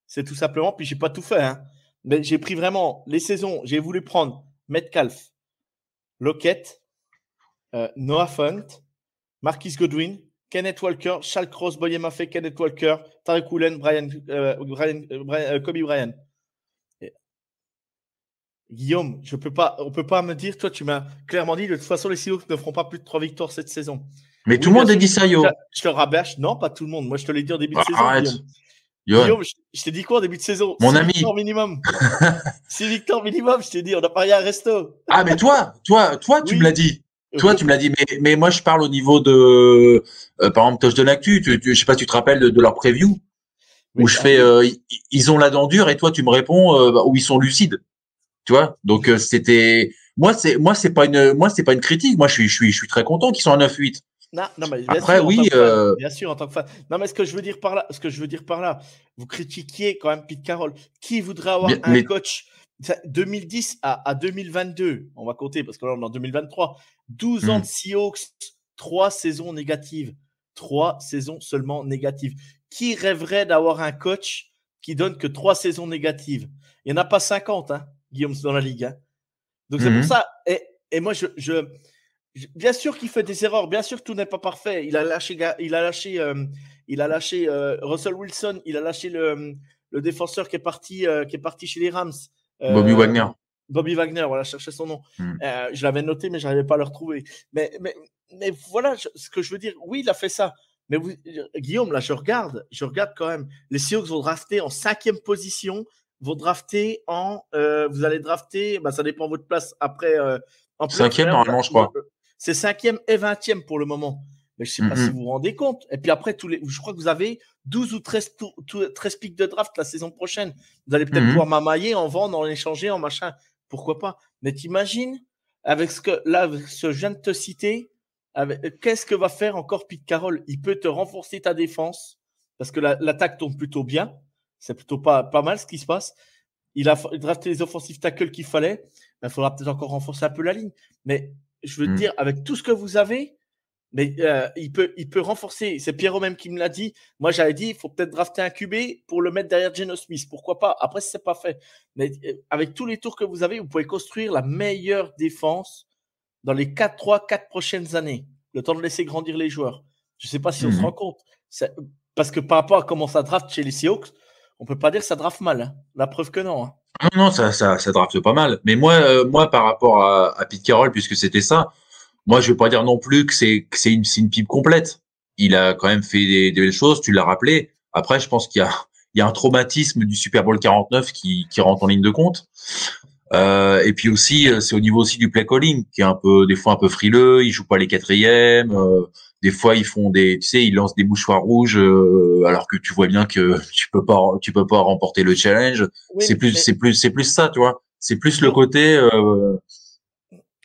C'est tout simplement, puis je n'ai pas tout fait, hein, mais j'ai pris vraiment les saisons, j'ai voulu prendre Metcalf, Lockett, Noah Fant, Marquis Godwin, Kenneth Walker, Charles Cross, Boye Maffei, Kenneth Walker, Tariq Whelan, Kobe Bryant. Guillaume, on ne peut pas me dire, toi tu m'as clairement dit, de toute façon les Seahawks ne feront pas plus de 3 victoires cette saison. Mais tout le monde a dit ça, yo. Je te rabâche. Non, pas tout le monde. Moi, je te l'ai dit en début de saison. Arrête. Guillaume, je t'ai dit quoi en début de saison? Mon 6 ami. victoires minimum. 6 victoires minimum, je t'ai dit. On n'a pas rien à resto. Ah, mais toi, Oui. tu me l'as dit. Toi, tu me l'as dit. Mais moi, je parle au niveau de, par exemple, Touch de l'actu. Je sais pas si tu te rappelles de leur preview. Où je fais, ils ont la dent dure et toi, tu me réponds, où ils sont lucides. Tu vois? Donc, c'était, moi, c'est pas une critique. Moi, je suis très content qu'ils soient à 9-8. Non, mais après, oui. Bien sûr, en tant que fan. Non, mais ce que je veux dire par là, vous critiquiez quand même Pete Carroll. Qui voudrait avoir un coach 2010 à 2022? On va compter parce que là, on est en 2023. 12 ans de Seahawks, 3 saisons négatives. 3 saisons seulement négatives. Qui rêverait d'avoir un coach qui donne que 3 saisons négatives? Il n'y en a pas 50, hein, Guillaume, dans la ligue. Hein. Donc, c'est pour ça. Et moi, bien sûr qu'il fait des erreurs, bien sûr que tout n'est pas parfait. Il a lâché Russell Wilson, il a lâché le défenseur qui est parti chez les Rams. Bobby Wagner. Bobby Wagner, voilà, je cherchais son nom. Je l'avais noté, mais je n'arrivais pas à le retrouver. Mais voilà, ce que je veux dire, oui, il a fait ça. Mais Guillaume, là, je regarde quand même. Les Seahawks vont drafter en 5e position, vont drafter vous allez drafter, ça dépend de votre place après. En 5e, normalement, je crois. C'est 5e et 20e pour le moment. Mais je ne sais pas si vous vous rendez compte. Et puis après, je crois que vous avez 12 ou 13 pics de draft la saison prochaine. Vous allez peut-être pouvoir mamailler, en vendre, en échanger, en machin. Pourquoi pas? Mais t'imagines, avec ce que je viens de te citer, qu'est-ce que va faire encore Pete Carroll? Il peut te renforcer ta défense parce que l'attaque tourne plutôt bien. C'est plutôt pas mal ce qui se passe. Il a drafté les offensive tackles qu'il fallait. Il faudra peut-être encore renforcer un peu la ligne. Mais je veux te dire, avec tout ce que vous avez, mais il peut renforcer. C'est Pierrot même qui me l'a dit. Moi, j'avais dit, il faut peut-être drafter un QB pour le mettre derrière Geno Smith. Pourquoi pas? Après, c'est pas fait. Mais avec tous les tours que vous avez, vous pouvez construire la meilleure défense dans les 4 prochaines années. Le temps de laisser grandir les joueurs. Je ne sais pas si on se rend compte. Parce que par rapport à comment ça draft chez les Seahawks, on peut pas dire que ça draft mal. Hein. La preuve que non. Hein. Non, ça drafte pas mal. Mais moi, par rapport à Pete Carroll, puisque c'était ça, moi, je vais pas dire non plus que c'est une pipe complète. Il a quand même fait des belles choses, tu l'as rappelé. Après, je pense qu'il y a un traumatisme du Super Bowl 49 qui rentre en ligne de compte. Et puis aussi, c'est au niveau aussi du play calling qui est des fois un peu frileux. Ils jouent pas les quatrièmes. Des fois, ils lancent des mouchoirs rouges alors que tu vois bien que tu peux pas remporter le challenge. Oui, c'est plus ça, tu vois. C'est plus le côté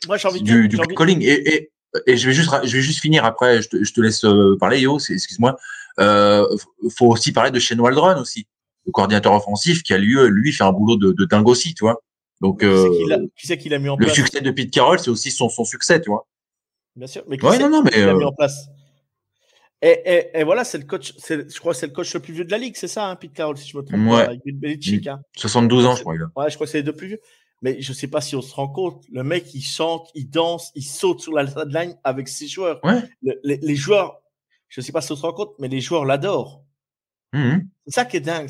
moi, j'ai envie du play calling. Et je vais juste finir après. Je te laisse parler, Yo. Excuse-moi. Faut aussi parler de Shane Waldron aussi, le coordinateur offensif qui a lui fait un boulot de dingue aussi, tu vois. Donc, qui c'est qu'il a mis en place? Le succès de Pete Carroll, c'est aussi son succès, tu vois. Bien sûr, mais qui c'est qu'il a mis en place? Et voilà, c'est le coach. Je crois que c'est le coach le plus vieux de la ligue, c'est ça, hein, Pete Carroll, si je me trompe pas. Avec Belichick, hein. 72 ans, je crois. Ouais, je crois que c'est les 2 plus vieux. Mais je sais pas si on se rend compte. Le mec, il chante, il danse, il saute sur la sideline avec ses joueurs. Ouais. Les joueurs, je sais pas si on se rend compte, mais les joueurs l'adorent. C'est ça qui est dingue.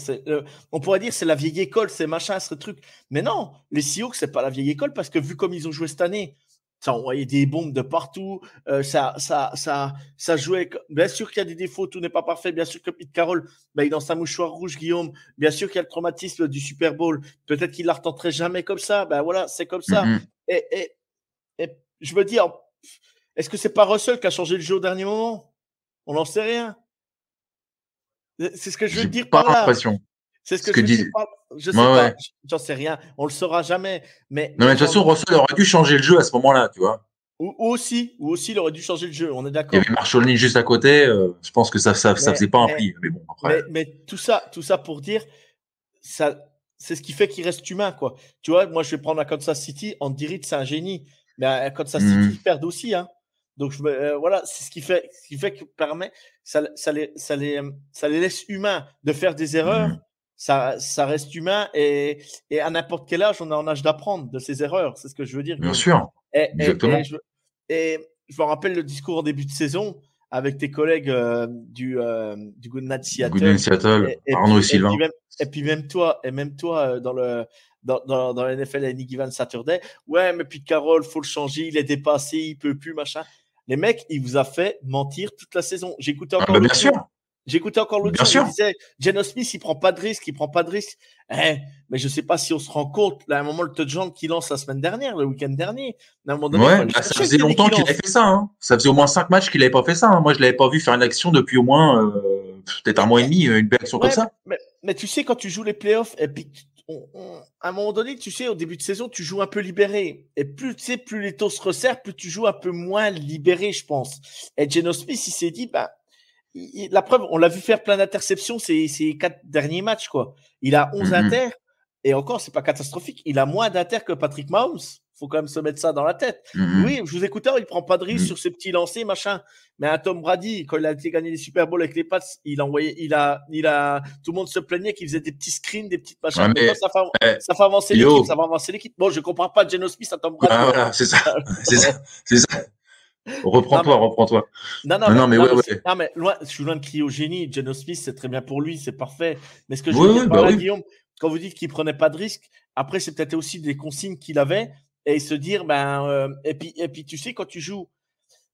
On pourrait dire c'est la vieille école, c'est machin, ce truc. Mais non, les Seahawks, c'est pas la vieille école parce que vu comme ils ont joué cette année, ça envoyait des bombes de partout. Ça jouait. Bien sûr qu'il y a des défauts, tout n'est pas parfait. Bien sûr que Pete Carroll, il est dans sa mouchoir rouge, Guillaume. Bien sûr qu'il y a le traumatisme du Super Bowl. Peut-être qu'il la retenterait jamais comme ça. Voilà, c'est comme ça. Et je me dis, est-ce que c'est pas Russell qui a changé le jeu au dernier moment? On n'en sait rien. C'est ce que je veux dire par là. C'est ce que je veux dire par là. Je sais pas, j'en sais rien. On le saura jamais. Non, mais de toute façon, Russell aurait dû changer le jeu à ce moment-là, tu vois. Ou aussi, il aurait dû changer le jeu. On est d'accord. Il y avait Marshall Lynch juste à côté. Je pense que ça faisait pas un pli. Mais bon, après. Mais tout ça pour dire, ça, c'est ce qui fait qu'il reste humain, quoi. Tu vois, moi, je vais prendre à Kansas City. Andy Reid, c'est un génie. Mais à Kansas City, ils perdent aussi, hein. Donc voilà, c'est ce qui fait que permet, ça les laisse humains de faire des erreurs. Ça reste humain et à n'importe quel âge, on est en âge d'apprendre de ses erreurs. C'est ce que je veux dire. Bien sûr. Exactement. Et je me rappelle le discours en début de saison avec tes collègues du Good Night Seattle. Arnaud et Sylvain. Et puis même toi dans la NFL Any Given Saturday. Ouais, mais puis Carroll, faut le changer, il est dépassé, il peut plus, machin. Les mecs, il vous a fait mentir toute la saison. J'écoutais encore bien sûr. l'autre jour, il disait Geno Smith, il prend pas de risque. Mais je sais pas si on se rend compte, là, à un moment, le touchdown qu'il lance le week-end dernier, à un moment donné, ça faisait longtemps qu'il avait fait ça. Hein. Ça faisait au moins 5 matchs qu'il avait pas fait ça. Hein. Moi, je l'avais pas vu faire une action depuis au moins peut-être un mois et demi, une belle action comme ça. Mais tu sais, quand tu joues les playoffs, et puis à un moment donné, tu sais, au début de saison, tu joues un peu libéré. Et plus les taux se resserrent, plus tu joues un peu moins libéré, je pense. Et Geno Smith, il s'est dit, la preuve, on l'a vu faire plein d'interceptions ces 4 derniers matchs, quoi. Il a 11 inters, et encore, c'est pas catastrophique. Il a moins d'inters que Patrick Mahomes. Faut quand même se mettre ça dans la tête. Oui, je vous écoutais, il prend pas de risque sur ses petits lancers, machin. Mais un Tom Brady, quand il a été gagné les Super Bowls avec les Pats, tout le monde se plaignait qu'il faisait des petits screens, des petites machins. Ouais, ça fait avancer l'équipe, ça va avancer l'équipe. Bon, je comprends pas Geno Smith à Tom Brady. Voilà, c'est ça. c'est ça. Reprends-toi. Non, mais loin, je suis loin de crier au génie. Geno Smith, c'est très bien pour lui, c'est parfait. Mais ce que je veux dire par là, Guillaume, quand vous dites qu'il prenait pas de risque, après, c'est peut-être aussi des consignes qu'il avait et se dire, et puis, tu sais, quand tu joues,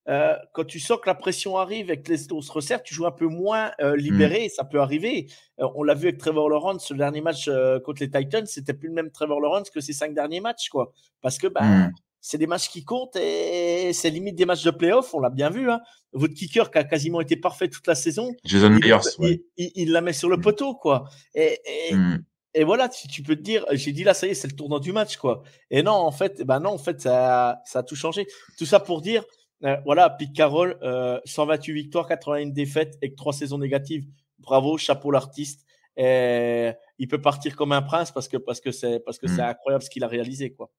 quand tu sens que la pression arrive et que on se resserre, tu joues un peu moins libéré. Et ça peut arriver. On l'a vu avec Trevor Lawrence, le dernier match contre les Titans, c'était plus le même Trevor Lawrence que ses 5 derniers matchs, quoi. Parce que c'est des matchs qui comptent et c'est limite des matchs de playoff. On l'a bien vu. Hein. Votre kicker qui a quasiment été parfait toute la saison, Jason Myers, il la met sur le poteau, quoi. Et voilà, tu peux te dire, j'ai dit là, ça y est, c'est le tournant du match, quoi. Et non, en fait, ça a tout changé. Tout ça pour dire, voilà, Pete Carroll, 128 victoires, 81 défaites et 3 saisons négatives. Bravo, chapeau l'artiste. Et il peut partir comme un prince parce que c'est incroyable ce qu'il a réalisé, quoi.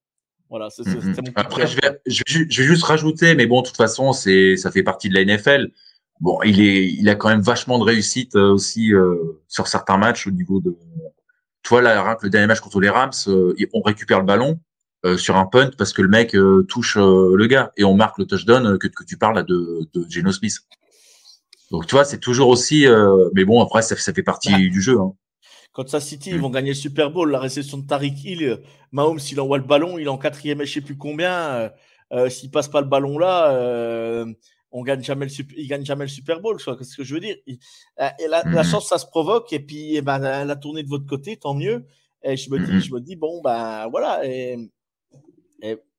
Voilà, c'est mon Après, je vais juste rajouter, mais bon, de toute façon, ça fait partie de la NFL. Bon, il a quand même vachement de réussite aussi sur certains matchs au niveau de. Tu vois, là, le dernier match contre les Rams, on récupère le ballon sur un punt parce que le mec touche le gars et on marque le touchdown que tu parles là, de Geno Smith. Donc, tu vois, c'est toujours aussi. Mais bon, après, ça fait partie du jeu. Hein. Kansas City, ils vont gagner le Super Bowl. La réception de Tariq Hill, Mahomes, s'il envoie le ballon, il est en 4e et je sais plus combien. S'il passe pas le ballon là, il gagne jamais le Super Bowl. C'est ce que je veux dire. La chance, ça se provoque. Et puis, la tournée de votre côté, tant mieux. Et je me dis, bon, voilà. Et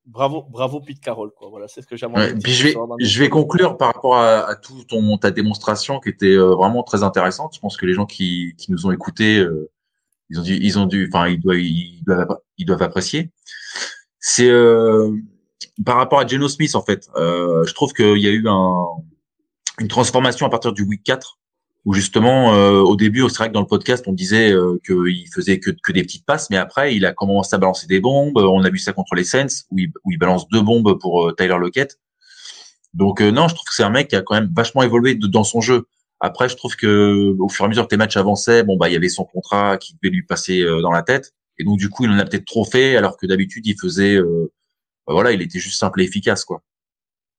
bravo Pete Carroll, quoi. Voilà, c'est ce que j'aimerais dire. Puis je vais conclure par rapport à tout ta démonstration qui était vraiment très intéressante. Je pense que les gens qui nous ont écoutés, ils doivent apprécier. C'est par rapport à Geno Smith en fait. Je trouve qu'il y a eu une transformation à partir du week 4 où justement au début, c'est vrai que dans le podcast on disait qu'il faisait que des petites passes, mais après il a commencé à balancer des bombes. On a vu ça contre les Saints où il balance 2 bombes pour Tyler Lockett. Donc non, je trouve que c'est un mec qui a quand même vachement évolué dans son jeu. Après, je trouve que au fur et à mesure que les matchs avançaient, il y avait son contrat qui devait lui passer dans la tête, et donc du coup, il en a peut-être trop fait, alors que d'habitude, il faisait, il était juste simple et efficace, quoi.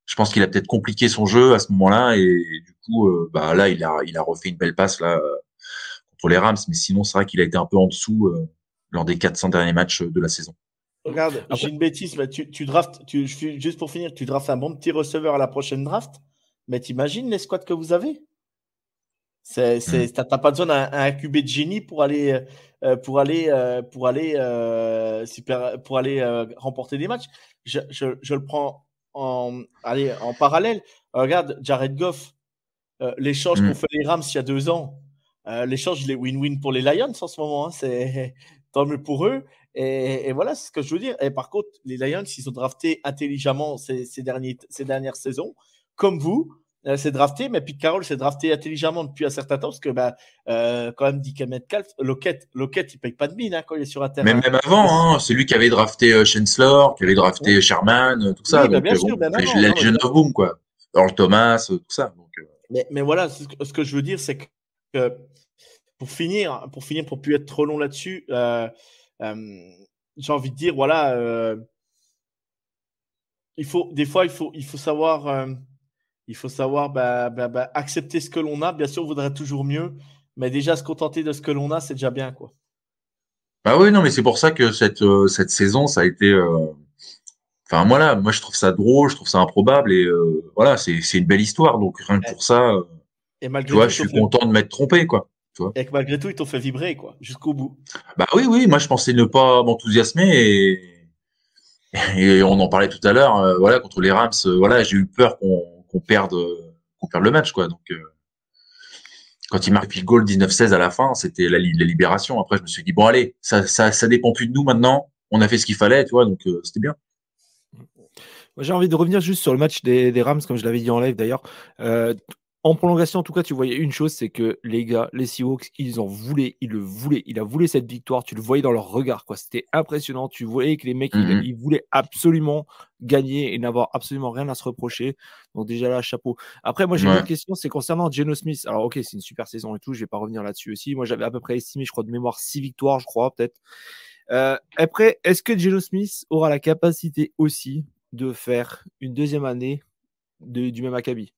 Je pense qu'il a peut-être compliqué son jeu à ce moment-là, et du coup, là, il a refait une belle passe là contre les Rams, mais sinon, c'est vrai qu'il a été un peu en dessous lors des 400 derniers matchs de la saison. Regarde, j'ai une bêtise, mais tu draftes, juste pour finir, tu draftes un bon petit receveur à la prochaine draft, mais t'imagines les squads que vous avez? T'as pas besoin d'un QB de génie pour aller remporter des matchs. Je le prends en parallèle. Regarde, Jared Goff, l'échange qu'on fait les Rams il y a 2 ans, l'échange il est win-win pour les Lions en ce moment. Hein, c'est tant mieux pour eux. Et voilà, c'est ce que je veux dire. Et par contre, les Lions, ils ont drafté intelligemment ces dernières saisons, comme vous. C'est drafté, mais Pete Carroll s'est drafté intelligemment depuis un certain temps parce que quand même DK Metcalf, Lockett, il paye pas de mine quand il est sur un terrain. Même avant, hein, c'est lui qui avait drafté Chancellor, qui avait drafté Sherman, tout ça. Oui, donc bien sûr, les Legion of Boom, quoi. Earl Thomas, tout ça. Donc, mais voilà, ce que je veux dire, c'est que pour finir, pour plus être trop long là-dessus, j'ai envie de dire, voilà, il faut savoir. Il faut savoir accepter ce que l'on a. Bien sûr, on voudrait toujours mieux, mais déjà se contenter de ce que l'on a, c'est déjà bien, quoi. Bah oui, non, mais c'est pour ça que cette saison, ça a été. Enfin, voilà, moi je trouve ça drôle, je trouve ça improbable et voilà, c'est une belle histoire. Donc rien que pour ça, et malgré tu vois, tout, je suis content de m'être trompé, quoi. Tu vois. Et que malgré tout, ils t'ont fait vibrer, quoi, jusqu'au bout. Bah oui, moi je pensais ne pas m'enthousiasmer et on en parlait tout à l'heure. Voilà, contre les Rams, voilà, j'ai eu peur qu'on perde le match, quoi. Donc quand il marque le goal 19-16 à la fin, c'était la libération. Après, je me suis dit bon allez, ça dépend plus de nous maintenant. On a fait ce qu'il fallait, tu vois, donc c'était bien. Moi, j'ai envie de revenir juste sur le match des Rams, comme je l'avais dit en live d'ailleurs. En prolongation, en tout cas, tu voyais une chose, c'est que les gars, les Seahawks, ils le voulaient. Il a voulu cette victoire. Tu le voyais dans leur regard, quoi. C'était impressionnant. Tu voyais que les mecs, ils voulaient absolument gagner et n'avoir absolument rien à se reprocher. Donc déjà là, chapeau. Après, moi, j'ai une autre question, c'est concernant Geno Smith. Alors, ok, c'est une super saison et tout. Je vais pas revenir là-dessus aussi. Moi, j'avais à peu près estimé, je crois, de mémoire 6 victoires, je crois, peut-être. Après, est-ce que Geno Smith aura la capacité aussi de faire une deuxième année du même acabit?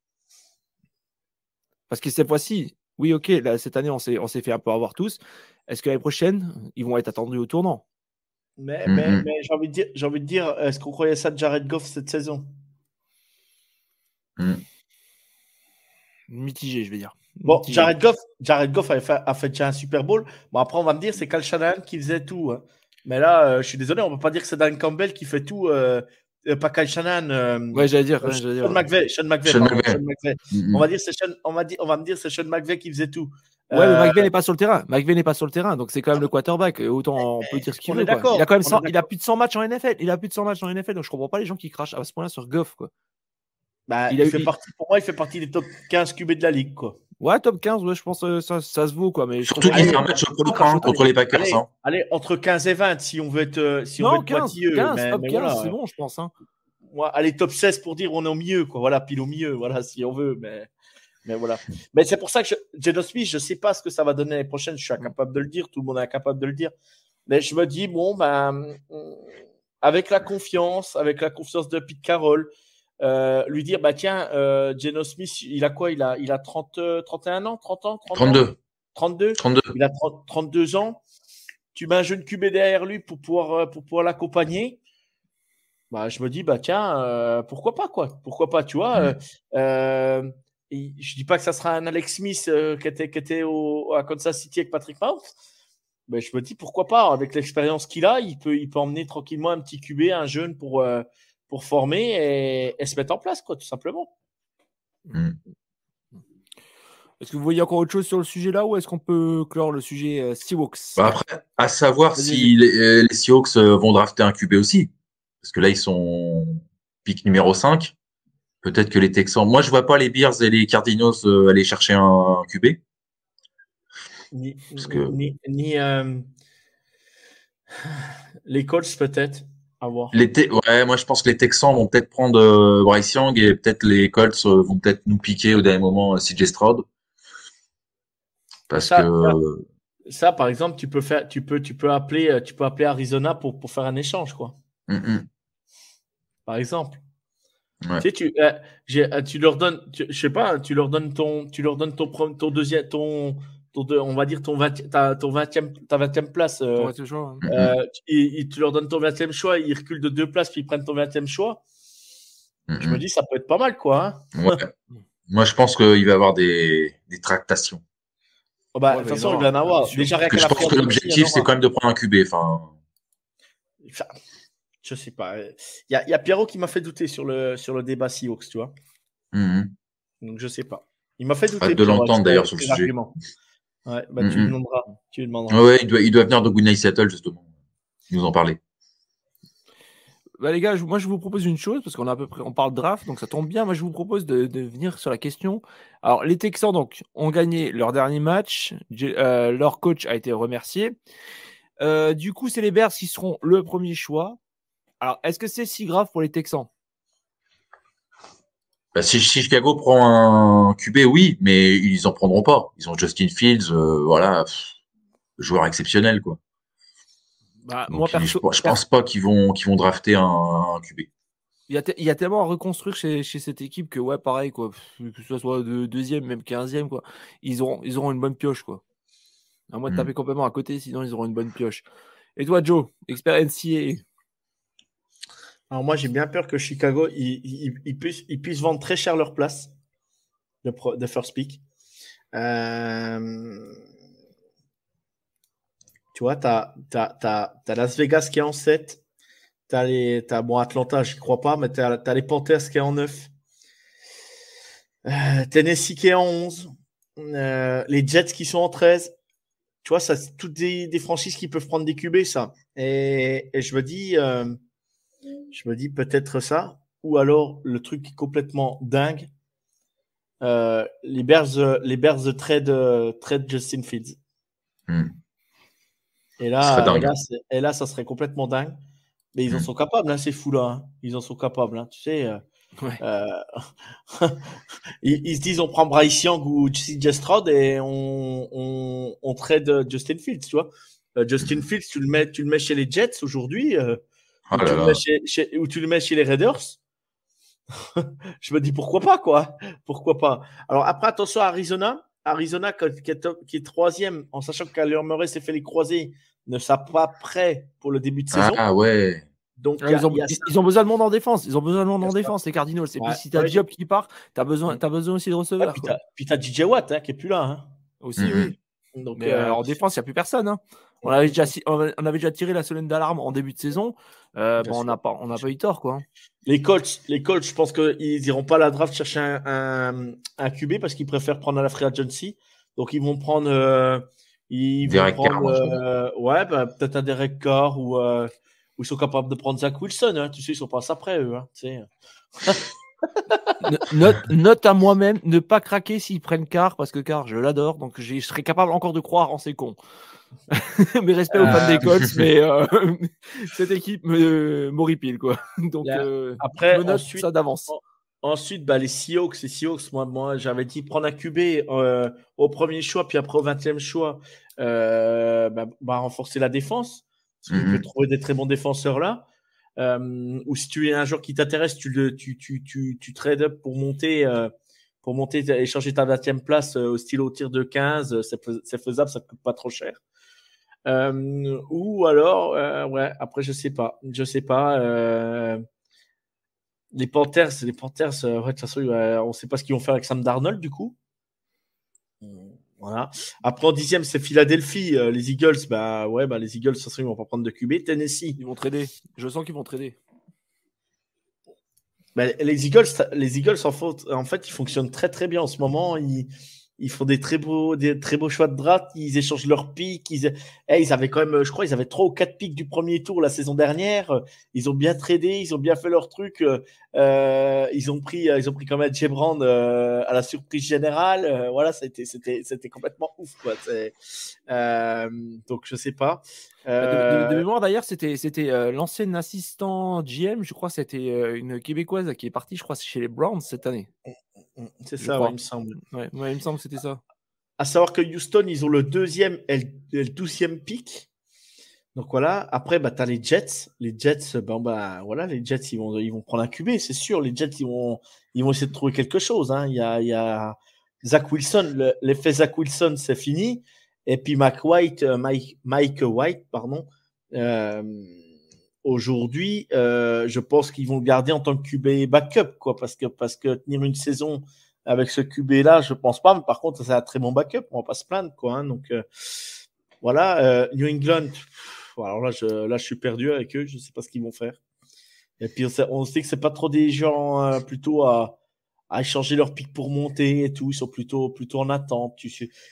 Parce que cette fois-ci, oui, ok, là, cette année, on s'est fait un peu avoir tous, est-ce que l'année prochaine, ils vont être attendus au tournant? Mais j'ai envie de dire, est-ce qu'on croyait ça de Jared Goff cette saison? Mitigé, je vais dire. Bon, Mitigé. Jared Goff a fait déjà un Super Bowl. Bon, après, on va me dire, c'est Kyle Shanahan qui faisait tout. Hein. Mais là, je suis désolé, on ne peut pas dire que c'est Dan Campbell qui fait tout. Pas Kyle Shanahan. Ouais, j'allais dire. Sean McVay. Sean McVay. On va me dire c'est Sean McVay qui faisait tout. Ouais, mais McVay n'est pas sur le terrain. McVay n'est pas sur le terrain, donc c'est quand même le quarterback. Autant on peut dire ce qu'il veut. D'accord. Il a quand même il a plus de 100 matchs en NFL. Il a plus de 100 matchs en NFL, donc je comprends pas les gens qui crachent à ce point-là sur Goff, quoi. Bah, pour moi, il fait partie des top 15 QB de la ligue, quoi. Ouais, top 15, ouais, je pense ça se vaut, quoi. Mais surtout qu'il fait un match contre les Packers. Allez, entre 15 et 20, si on veut être, pointilleux. 15, top 15, voilà. C'est bon, je pense. Hein. Ouais, allez, top 16 pour dire on est au milieu, quoi. Voilà, pile au milieu, voilà, si on veut. Mais voilà. Mais c'est pour ça que Geno Smith, je ne sais pas ce que ça va donner l'année prochaine. Je suis incapable de le dire. Tout le monde est incapable de le dire. Mais je me dis, bon, avec la confiance de Pete Carroll, lui dire, bah tiens, Geno Smith, il a quoi? Il a 31 ans, 30 ans, 32. Il a 32 ans. Tu mets un jeune QB derrière lui pour pouvoir l'accompagner. Bah, je me dis, bah tiens, pourquoi pas, quoi? Pourquoi pas, tu vois? Je dis pas que ça sera un Alex Smith qui était à Kansas City avec Patrick Mahomes. Mais je me dis, pourquoi pas? Avec l'expérience qu'il a, il peut emmener tranquillement un petit QB, un jeune pour former et se mettre en place, quoi, tout simplement. Est-ce que vous voyez encore autre chose sur le sujet là ou est-ce qu'on peut clore le sujet Seahawks? Bah après, à savoir si les Seahawks vont drafter un QB aussi. Parce que là, ils sont pick numéro 5. Peut-être que les Texans... Moi, je vois pas les Bears et les Cardinals aller chercher un QB. Les Colts, peut-être. Ouais, moi je pense que les Texans vont peut-être prendre Bryce Young et peut-être les Colts vont peut-être nous piquer au dernier moment CJ Stroud. Parce ça, par exemple, tu peux appeler Arizona pour faire un échange, quoi. Par exemple. Ouais. Tu sais, tu leur donnes, je sais pas, tu leur donnes ton deuxième, on va dire ta 20e place. Tu leur donnes ton 20e choix, ils reculent de 2 places, puis ils prennent ton 20e choix. Je me dis, ça peut être pas mal, quoi. Hein. Ouais. Moi, je pense qu'il va y avoir des tractations. De toute façon, il va y en avoir. Déjà, je pense que l'objectif, c'est quand même de prendre un QB. Je sais pas. Il y a Pierrot qui m'a fait douter sur le débat Seahawks, tu vois. Donc, je sais pas. Il m'a fait douter. Hâte de l'entendre d'ailleurs sur le sujet. Ouais, tu lui demanderas. Ouais, il doit venir de Good Night Seattle, justement. Il nous en parler. Bah, les gars, moi je vous propose une chose parce qu'on a à peu près, on parle draft, donc ça tombe bien. Moi je vous propose de venir sur la question. Alors les Texans donc ont gagné leur dernier match, leur coach a été remercié. Du coup, c'est les Bears qui seront le premier choix. Alors, est-ce que c'est si grave pour les Texans? Bah, si Chicago prend un QB, oui, mais ils en prendront pas. Ils ont Justin Fields, voilà, joueur exceptionnel, quoi. Bah, donc, je pense pas qu'ils vont drafter un QB. Il y a tellement à reconstruire chez cette équipe que, ouais, pareil, quoi. Que ce soit de deuxième, même 15e, quoi. Ils auront une bonne pioche, quoi. À moins de taper complètement à côté, sinon ils auront une bonne pioche. Et toi, Joe, expert NCAA? Alors moi, j'ai bien peur que Chicago ils puissent vendre très cher leur place de first pick. Tu vois, t'as Las Vegas qui est en 7. Bon, Atlanta, j'y crois pas, mais t'as les Panthers qui est en 9. Tennessee qui est en 11. Les Jets qui sont en 13. Tu vois, ça, c'est toutes des franchises qui peuvent prendre des QB, ça. Et je me dis peut-être ça. Ou alors, le truc complètement dingue, les Bears trade Justin Fields. Et là, ça serait complètement dingue. Mais ils en sont capables, hein, ces fous-là. Hein. Ils en sont capables, hein, tu sais. Ils se disent, on prend Bryce Young ou CJ Stroud et on trade Justin Fields, tu vois. Justin Fields, tu le mets chez les Jets aujourd'hui, ou tu le mets chez les Raiders. Je me dis, pourquoi pas, quoi. Pourquoi pas. Alors, après, attention à Arizona. Arizona, qui est troisième, en sachant que Kyler Murray s'est fait les croisés, ne sont pas prêts pour le début de saison. Ah ouais. Donc, ils ont besoin de monde en défense. Ils ont besoin de monde en défense, les Cardinals. Et puis, si tu as Diop qui part, tu as besoin aussi de receveurs. Puis tu as DJ Watt qui n'est plus là. Hein. Aussi, oui. Donc, mais en défense, il n'y a plus personne. Hein. On avait déjà tiré la sonnette d'alarme en début de saison. On n'a pas eu tort. Quoi. Les Colts, je pense qu'ils n'iront pas à la draft chercher un QB parce qu'ils préfèrent prendre à la free agency. Donc, ils vont prendre. Peut-être un Derek Carr ou ils sont capables de prendre Zach Wilson. Hein. Tu sais, ils sont pas après eux. Hein, tu sais. Note à moi-même, ne pas craquer s'ils prennent Carr, parce que Carr, je l'adore, donc je serais capable encore de croire en ces cons. Mes respects aux fans des Colts, mais cette équipe m'horripile, quoi. Donc, après, je me note ça d'avance. Ensuite, les Seahawks, moi j'avais dit prendre un QB au premier choix, puis après au 20e choix, renforcer la défense, parce que tu peux trouver des très bons défenseurs là. Ou si tu es un joueur qui t'intéresse, tu trade up pour monter et changer ta 20e place au stylo tir de 15, c'est faisable, ça coûte pas trop cher. Ou alors, après je sais pas. Les Panthers, de toute façon, on sait pas ce qu'ils vont faire avec Sam Darnold du coup. Voilà. Après en 10e, c'est Philadelphie. Les Eagles, les Eagles, de toute façon, ils vont pas prendre de QB. Tennessee, ils vont trader. Je sens qu'ils vont trader. Les Eagles, en fait, ils fonctionnent très très bien en ce moment. Ils font des très beaux choix de draft. Ils échangent leurs pics. Ils avaient quand même, je crois, ils avaient 3 ou 4 pics du premier tour la saison dernière. Ils ont bien tradé, ils ont bien fait leur truc. Ils ont pris quand même Jay Brand à la surprise générale. Voilà, c'était complètement ouf, quoi. Donc je sais pas. De mémoire d'ailleurs, c'était l'ancien assistant GM, je crois, c'était une Québécoise qui est partie, je crois, chez les Browns cette année. C'est ça, il me semble. Ouais, il me semble que c'était ça. À savoir que Houston, ils ont le 2e et le 12e pick. Donc voilà. Après, tu as les Jets. Les Jets, les Jets, ils vont prendre un QB, c'est sûr. Les Jets, ils vont essayer de trouver quelque chose. Hein. Il y a Zach Wilson. L'effet Zach Wilson, c'est fini. Et puis Mike White, pardon. Aujourd'hui, je pense qu'ils vont le garder en tant que QB backup, quoi, parce que tenir une saison avec ce QB là, je pense pas. Mais par contre, c'est un très bon backup. On va pas se plaindre, quoi. Hein, donc voilà. New England. Alors là, je suis perdu avec eux. Je sais pas ce qu'ils vont faire. Et puis on sait que c'est pas trop des gens plutôt à échanger leur pic pour monter et tout. Ils sont plutôt en attente.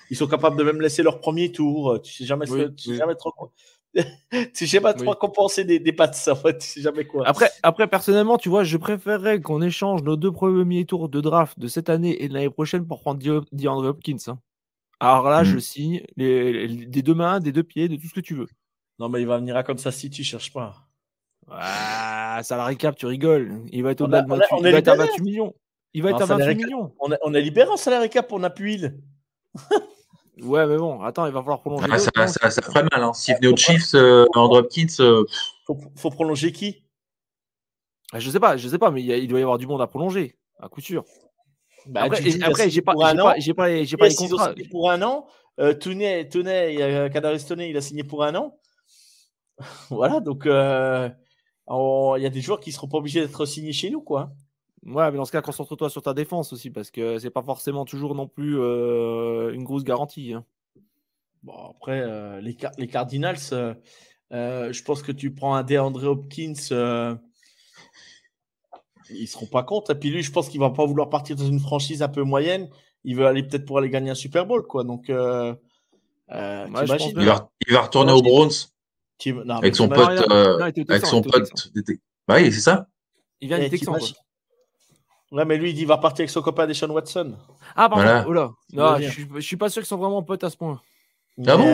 Ils sont capables de même laisser leur premier tour. Tu sais jamais, jamais trop quoi. Tu sais pas trop compenser des pattes, ça. En fait, tu sais jamais quoi. Après, personnellement, tu vois, je préférerais qu'on échange nos 2 premiers tours de draft de cette année et de l'année prochaine pour prendre DeAndre Hopkins. Hein. Alors là, je signe des 2 mains, des 2 pieds, de tout ce que tu veux. Non, mais il va venir à Kansas City, tu cherches pas. Salary cap, tu rigoles. Il va être au-delà de 28, il va être à 28 millions. Il va être à 28 millions. On est libéré en salary cap, on a plus il. Ouais, mais bon, attends, il va falloir prolonger. Ça ferait mal. Hein. S'il venait aux Chiefs, Andrew Hopkins. Faut prolonger qui? Je sais pas, mais il doit y avoir du monde à prolonger, à coup sûr. Après, j'ai pas les contrats. Pour un an, Tooney, Kadarius Toney, il a signé pour un an. Voilà, donc il y a des joueurs qui ne seront pas obligés d'être signés chez nous, quoi. Ouais, mais dans ce cas, concentre-toi sur ta défense aussi, parce que c'est pas forcément toujours non plus une grosse garantie. Hein. Bon, après, les Cardinals, je pense que tu prends un DeAndre Hopkins, ils seront pas contre. Et puis lui, je pense qu'il va pas vouloir partir dans une franchise un peu moyenne. Il veut aller peut-être pour aller gagner un Super Bowl, quoi. Donc, il va retourner aux Browns avec son pote. Bah oui, c'est ça. Il vient des Texans. Ouais, mais lui, il va partir avec son copain Deshaun Watson. Ah, pardon. Voilà. Oh là. Non, je suis pas sûr qu'ils sont vraiment potes à ce point. Ah bon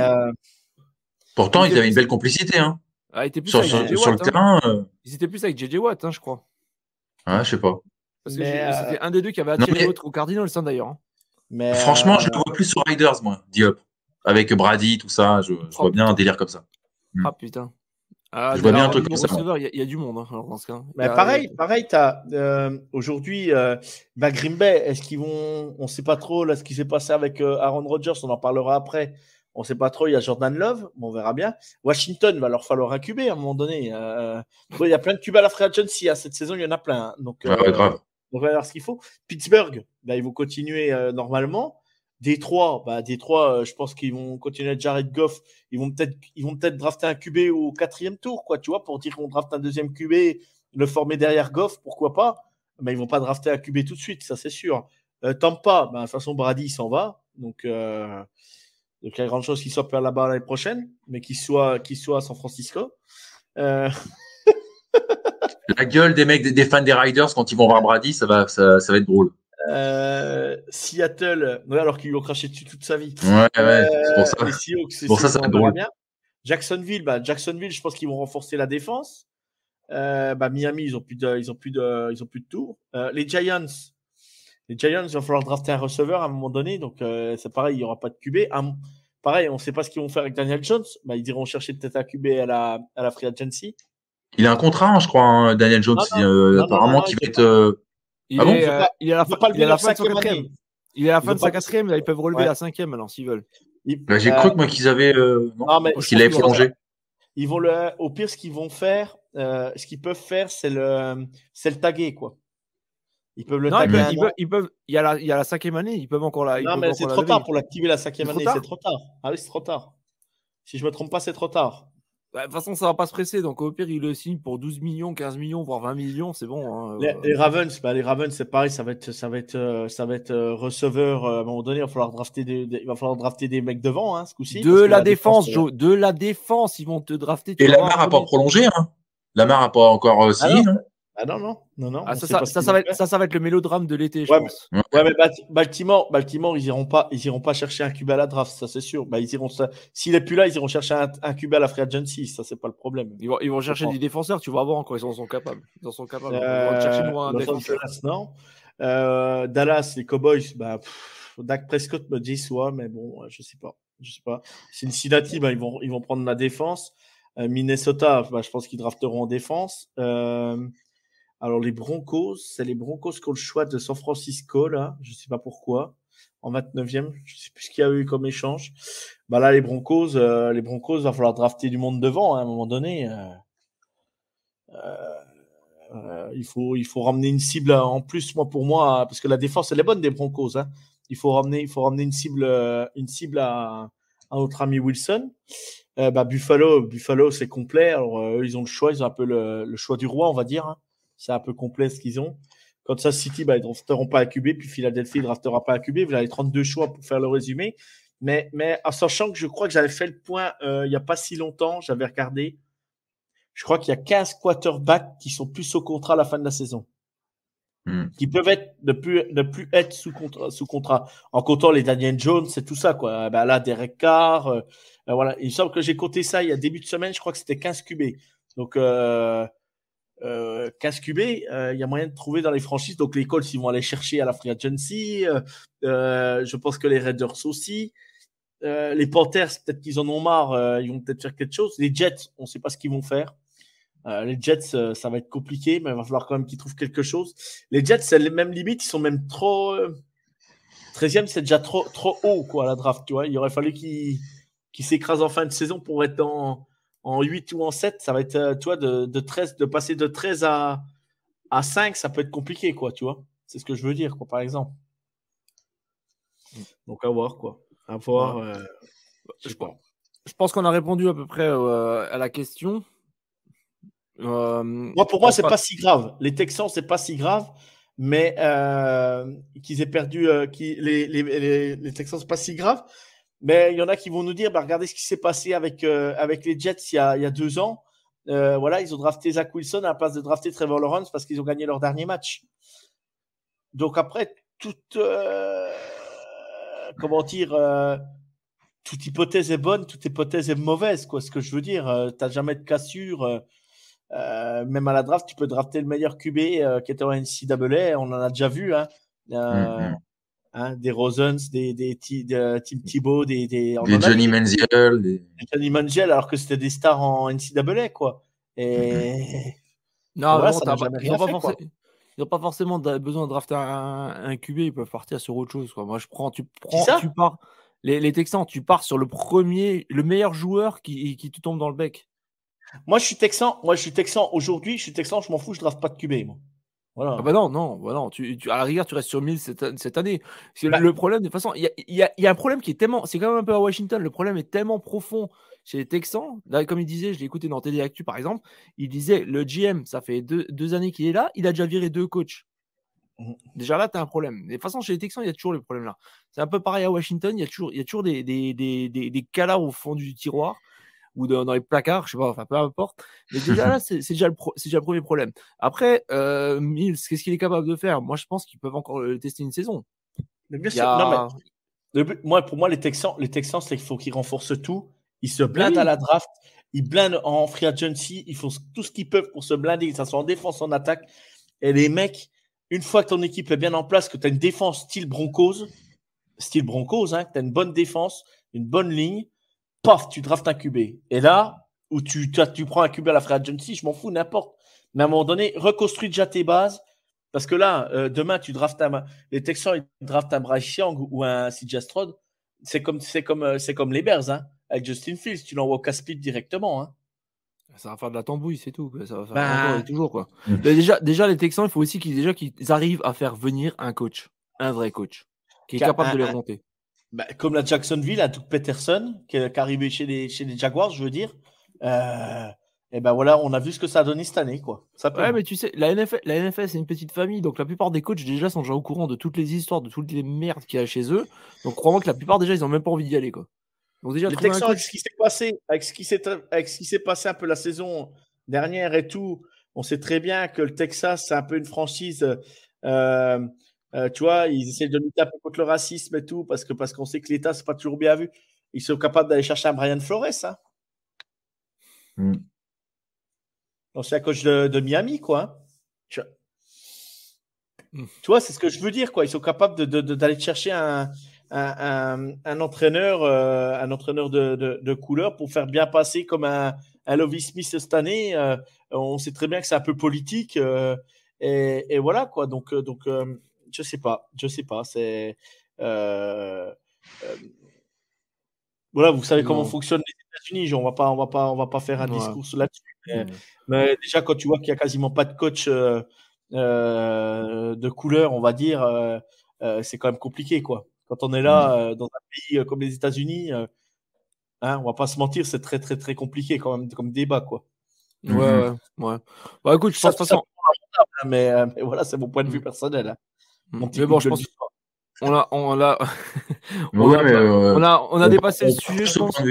Pourtant, ils avaient une belle complicité. Hein. Ah, ils étaient plus sur le terrain. Ils étaient plus avec JJ Watt, hein, je crois. Ah, je sais pas. Parce que c'était un des deux qui avait attiré l'autre au Cardinals, d'ailleurs. Mais franchement, je le vois plus sur Riders, moi, Diop. Avec Brady, tout ça, je vois bien un délire comme ça. Ah putain. Je vois bien un truc comme ça. Il y a du monde, hein, alors, dans ce cas. Mais pareil, aujourd'hui, Green Bay, est-ce qu'ils vont. On ne sait pas trop là, ce qui s'est passé avec Aaron Rodgers, on en parlera après. On ne sait pas trop, il y a Jordan Love, on verra bien. Washington, va leur falloir un QB à un moment donné. Il y a plein de QB à la free agency. Cette saison, il y en a plein. Hein. Donc, grave. on va voir ce qu'il faut. Pittsburgh, ils vont continuer normalement. Détroit, je pense qu'ils vont continuer avec Jared Goff. Ils vont peut-être drafter un QB au 4e tour, quoi, tu vois, pour dire qu'on draft un deuxième QB, le former derrière Goff, pourquoi pas. Mais ils vont pas drafter un QB tout de suite, ça c'est sûr. Tampa, de toute façon, Brady il s'en va. Donc, il y a grande chose qu'il soit là-bas l'année prochaine, mais qu'il soit à San Francisco. La gueule des mecs, des fans des Riders quand ils vont voir Brady, ça va être drôle. Seattle, alors qu'ils lui ont craché dessus toute sa vie. Ouais, c'est pour ça. Les Seahawks, pour ça va être drôle. Bien. Jacksonville, je pense qu'ils vont renforcer la défense. Miami, ils ont plus de tours. Les Giants, il va falloir drafter un receveur à un moment donné. Donc, c'est pareil, il n'y aura pas de QB. Pareil, on ne sait pas ce qu'ils vont faire avec Daniel Jones. Ils iront chercher peut-être un QB à la free agency. Il a un contrat, hein, je crois, hein, Daniel Jones. Apparemment, qui va être. Il est à la fin de son quatrième. Il est à la fin de sa quatrième. Ils peuvent relever la 5e alors s'ils veulent. J'ai cru que moi qu'ils avaient. Qu'il avait prolongé. Ils vont au pire, ce qu'ils vont faire, ce qu'ils peuvent faire, c'est le taguer, quoi. Ils peuvent le taguer. Ils peuvent. Il y a la 5e année. Ils peuvent encore la. Non, mais c'est trop tard pour l'activer la 5e année. C'est trop tard. Ah oui, c'est trop tard. Si je me trompe pas, c'est trop tard. De toute façon, ça va pas se presser. Donc, au pire, il le signe pour 12 millions, 15 millions, voire 20 millions. C'est bon. Hein. Les Ravens, c'est pareil. Ça va être receveur. À un moment donné, il va falloir drafter des mecs devant, hein, ce coup-ci. De la défense, Joe. De la défense, ils vont te drafter. Et Lamar n'a pas prolongé. Hein. Lamar n'a pas encore signé. Non. Ça va être le mélodrame de l'été, je pense. Ouais, mais Baltimore, ils iront pas chercher un QB à la draft, ça c'est sûr. S'il est plus là, ils iront chercher un QB à la free agency, ça c'est pas le problème. Ils vont chercher des défenseurs, tu vas voir quand ils en sont capables. Ils sont capables. Ils vont chercher un défenseur. Non. Dallas, les Cowboys, Dak Prescott me dit soit, mais bon, je sais pas. Cincinnati, ils vont prendre la défense. Minnesota, je pense qu'ils drafteront en défense. Alors, les Broncos, c'est les Broncos qui ont le choix de San Francisco, là. Je ne sais pas pourquoi. En 29e, je ne sais plus ce qu'il y a eu comme échange. Là, les Broncos, il va falloir drafter du monde devant, hein, à un moment donné. Il faut ramener une cible en plus, pour moi, parce que la défense, elle est bonne des Broncos. Hein. Il faut ramener une cible à notre ami Wilson. Buffalo, c'est complet. Alors, eux, ils ont le choix. Ils ont un peu le choix du roi, on va dire. Hein. C'est un peu complet ce qu'ils ont. Kansas City, ils ne drafteront pas un QB, puis Philadelphie ne draftera pas un QB. Vous avez 32 choix pour faire le résumé. Mais en sachant que je crois que j'avais fait le point il n'y a pas si longtemps, j'avais regardé. Je crois qu'il y a 15 quarterbacks qui sont plus sous contrat à la fin de la saison. Qui peuvent ne plus être sous contrat. En comptant les Daniel Jones, c'est tout ça, quoi. Là, Derek Carr. Voilà. Il me semble que j'ai compté ça il y a début de semaine, je crois que c'était 15 QB. Donc, 15 QB, il y a moyen de trouver dans les franchises. Donc, les Colts, ils vont aller chercher à la free agency. Je pense que les Raiders aussi. Les Panthers, peut-être qu'ils en ont marre. Ils vont peut-être faire quelque chose. Les Jets, on ne sait pas ce qu'ils vont faire. Les Jets, ça va être compliqué, mais il va falloir quand même qu'ils trouvent quelque chose. Les Jets, c'est les mêmes limites. Ils sont même trop... 13e, c'est déjà trop haut, quoi, à la draft. Tu vois. Il aurait fallu qu'ils s'écrasent en fin de saison pour être en 8 ou en 7, ça va être, tu vois, de passer de 13 à 5, ça peut être compliqué, quoi, tu vois. C'est ce que je veux dire, quoi, par exemple. Donc, à voir, quoi. À voir. Je pense qu'on a répondu à peu près à la question. Pour moi, c'est pas si grave. Les Texans, c'est pas si grave, mais qu'ils aient perdu, les Texans, c'est pas si grave. Mais il y en a qui vont nous dire, regardez ce qui s'est passé avec les Jets il y a 2 ans. Ils ont drafté Zach Wilson à la place de drafter Trevor Lawrence parce qu'ils ont gagné leur dernier match. Donc après, toute hypothèse est bonne, toute hypothèse est mauvaise, quoi. Ce que je veux dire, tu n'as jamais de cassure. Même à la draft, tu peux drafter le meilleur QB qui était en NCAA. On en a déjà vu. Hein. hein, des Rosens, des Tim Thibault, des Johnny Manziel, des Johnny Manziel, alors que c'était des stars en NCAA, quoi. Et Non, voilà, mais bon, ça n'a jamais rien fait, quoi. ils n'ont pas forcément besoin de drafter un QB, ils peuvent partir sur autre chose, quoi. Moi, Qui ça? tu pars, les Texans, tu pars sur le meilleur joueur qui te tombe dans le bec. Moi, je suis Texan. Aujourd'hui, je suis Texan, je m'en fous, je draft pas de QB, moi. Voilà. Ah bah non, bah non. À la rigueur, tu restes sur 1000 cette année. Bah, Le problème, de toute façon, il y a un problème qui est tellement. C'est quand même un peu à Washington. Le problème est tellement profond chez les Texans. Là, comme il disait, je l'ai écouté dans TD Actu par exemple. Il disait le GM, ça fait deux années qu'il est là. Il a déjà viré 2 coachs. Déjà là, tu as un problème. De toute façon, chez les Texans, il y a toujours le problème là. C'est un peu pareil à Washington. Il y a toujours des cadavres au fond du tiroir ou dans les placards, je sais pas, enfin peu importe. Mais déjà là, c'est déjà le premier problème. Après, Mills, qu'est-ce qu'il est capable de faire? Moi, je pense qu'ils peuvent encore tester une saison. mais bien sûr. Non, mais pour moi, les Texans, c'est qu'il faut qu'ils renforcent tout. Ils se blindent à la draft. Ils blindent en free agency. Ils font tout ce qu'ils peuvent pour se blinder, que ça soit en défense, en attaque. Et les mecs, une fois que ton équipe est bien en place, que tu as une défense style Broncos, hein, que tu as une bonne défense, une bonne ligne, paf, tu draftes un QB. Et là, où tu prends un QB à la free agency, je m'en fous, n'importe. Mais à un moment donné, reconstruis déjà tes bases. Parce que là, demain, les Texans, ils draftent un Bryce Young ou un CJ Stroud. C'est comme les Bears, hein, avec Justin Fields. Tu l'envoies au casse-pipe directement, hein. Ça va faire de la tambouille, c'est tout. Ça va faire Ben, encore et toujours, quoi. Déjà, les Texans, il faut aussi qu'ils arrivent à faire venir un coach, un vrai coach, qui est capable de les remonter. Comme la Jacksonville, à Doug Peterson, qui est arrivé chez les Jaguars, je veux dire. Et ben voilà, on a vu ce que ça a donné cette année, quoi. Ouais, mais tu sais, la NFL, c'est une petite famille, donc la plupart des coachs déjà sont déjà au courant de toutes les histoires, de toutes les merdes qu'il y a chez eux. Donc crois-moi que la plupart déjà, ils ont même pas envie d'y aller, quoi. Donc déjà, les Texans, avec ce qui s'est passé un peu la saison dernière et tout, on sait très bien que le Texas, c'est un peu une franchise. Tu vois, ils essaient de lutter un peu contre le racisme et tout, parce qu'on sait que l'État, c'est pas toujours bien vu. Ils sont capables d'aller chercher un Brian Flores, hein. L'ancien coach de Miami, quoi. Tu vois, c'est ce que je veux dire, quoi. Ils sont capables d'aller chercher un entraîneur, de couleur pour faire bien passer comme un Lovie Smith cette année. On sait très bien que c'est un peu politique. Et voilà, quoi. Donc, je sais pas. C'est voilà, vous savez comment fonctionnent les États-Unis. On va pas faire un discours là-dessus. Mais déjà, quand tu vois qu'il y a quasiment pas de coach de couleur, on va dire, c'est quand même compliqué, quoi. Quand on est là dans un pays comme les États-Unis, hein, on va pas se mentir, c'est très très très compliqué quand même comme débat, quoi. Ouais. Bah écoute, je pense pas ça. Mais voilà, c'est mon point de vue personnel, hein. Mais bon, je pense on a dépassé le sujet, je pense.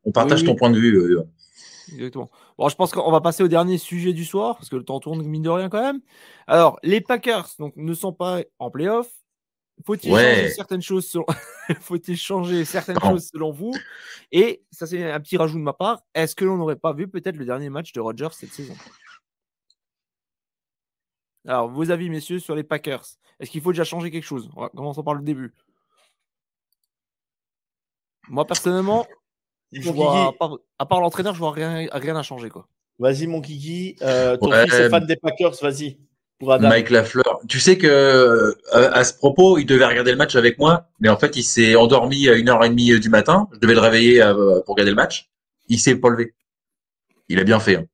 On partage ton point de vue. Exactement. Bon, je pense qu'on va passer au dernier sujet du soir, parce que le temps tourne, mine de rien, quand même. Alors, les Packers donc, ne sont pas en playoff. Faut-il changer certaines choses selon vous? Et ça, c'est un petit rajout de ma part. Est-ce que l'on n'aurait pas vu peut-être le dernier match de Rodgers cette saison? Alors, vos avis, messieurs, sur les Packers. Est-ce qu'il faut déjà changer quelque chose? On va commencer par le début. Moi, personnellement, à part l'entraîneur, je vois rien à changer, quoi. Vas-y, mon Kiki. Ton fils est fan des Packers, vas-y. Mike Lafleur. Tu sais que à ce propos, il devait regarder le match avec moi, mais en fait, il s'est endormi à 1h30 du matin. Je devais le réveiller pour regarder le match. Il s'est pas levé. Il a bien fait, hein.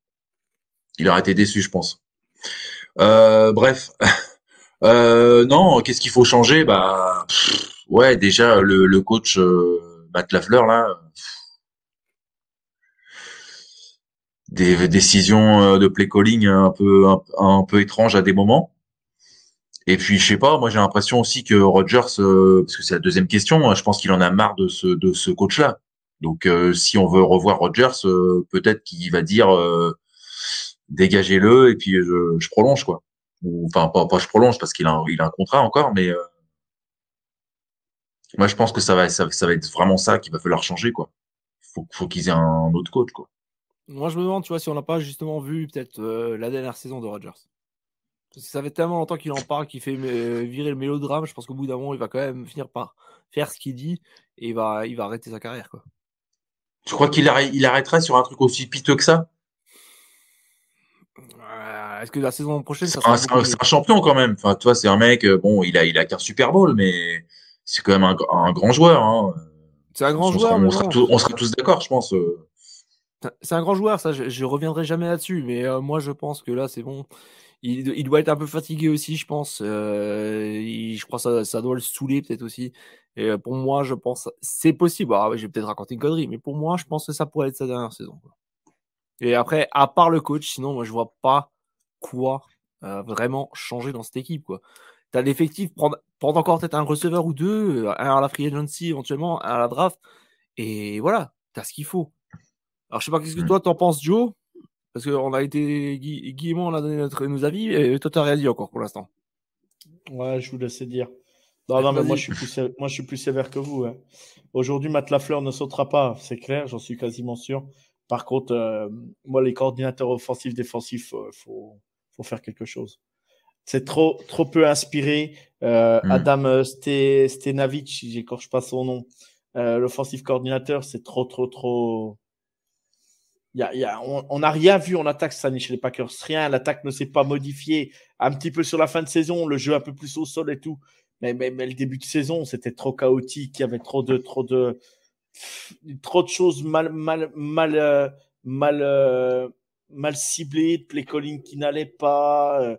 Il aurait été déçu, je pense. Bref. Non, qu'est-ce qu'il faut changer? Bah, ouais, déjà le coach Matt Lafleur là. Des décisions de play calling un peu étranges à des moments. Et puis je sais pas, moi j'ai l'impression aussi que Rodgers, parce que c'est la deuxième question, je pense qu'il en a marre de ce coach-là. Donc si on veut revoir Rodgers, peut-être qu'il va dire dégagez-le et puis je prolonge, quoi. Enfin pas je prolonge parce qu'il a un contrat encore, mais moi je pense que ça va être vraiment ça qu'il va falloir changer, quoi. Faut qu'ils aient un autre coach, quoi. Moi, je me demande, tu vois, si on n'a pas justement vu peut-être la dernière saison de Rodgers. Parce que ça fait tellement longtemps qu'il en parle, qu'il fait virer le mélodrame. Je pense qu'au bout d'un moment, il va quand même finir par faire ce qu'il dit et il va arrêter sa carrière, quoi. Tu crois qu'il arrêterait sur un truc aussi piteux que ça? Est-ce que la saison prochaine, C'est ça sera beaucoup mieux? un champion quand même. Enfin, toi, c'est un mec, bon, il a qu'un Super Bowl, mais c'est quand même un grand joueur, hein. C'est un grand joueur, mais bon. On sera tous d'accord, je pense. C'est un grand joueur, ça, je reviendrai jamais là-dessus. Mais moi, je pense que là, c'est bon. Il doit être un peu fatigué aussi, je pense. Je crois que ça doit le saouler peut-être aussi. Et pour moi, je pense c'est possible. Alors, je vais peut-être raconter une connerie, mais pour moi, je pense que ça pourrait être sa dernière saison, quoi. Et après, à part le coach, sinon, moi, je vois pas quoi vraiment changer dans cette équipe, quoi. Tu as l'effectif, prendre encore peut-être un receveur ou deux, un à la free agency éventuellement, un à la draft. Et voilà, tu as ce qu'il faut. Alors, je sais pas qu'est-ce que toi, t'en penses, Joe? Parce qu'on a été Guy et moi, on a donné nos avis, et toi, t'as rien dit encore pour l'instant. Ouais, je vous laisse dire. Non, mais moi je suis plus sévère que vous, hein. Aujourd'hui, Matt Lafleur ne sautera pas, c'est clair, j'en suis quasiment sûr. Par contre, moi, les coordinateurs offensifs, défensifs, faut faire quelque chose. C'est trop peu inspiré. Adam Stenavic, si j'écorche pas son nom, l'offensive coordinateur, c'est trop. On n'a rien vu en attaque cette année chez les Packers. Rien, l'attaque ne s'est pas modifiée. Un petit peu sur la fin de saison, le jeu un peu plus au sol et tout. Mais le début de saison, c'était trop chaotique. Il y avait trop de choses mal ciblées, de play calling qui n'allait pas,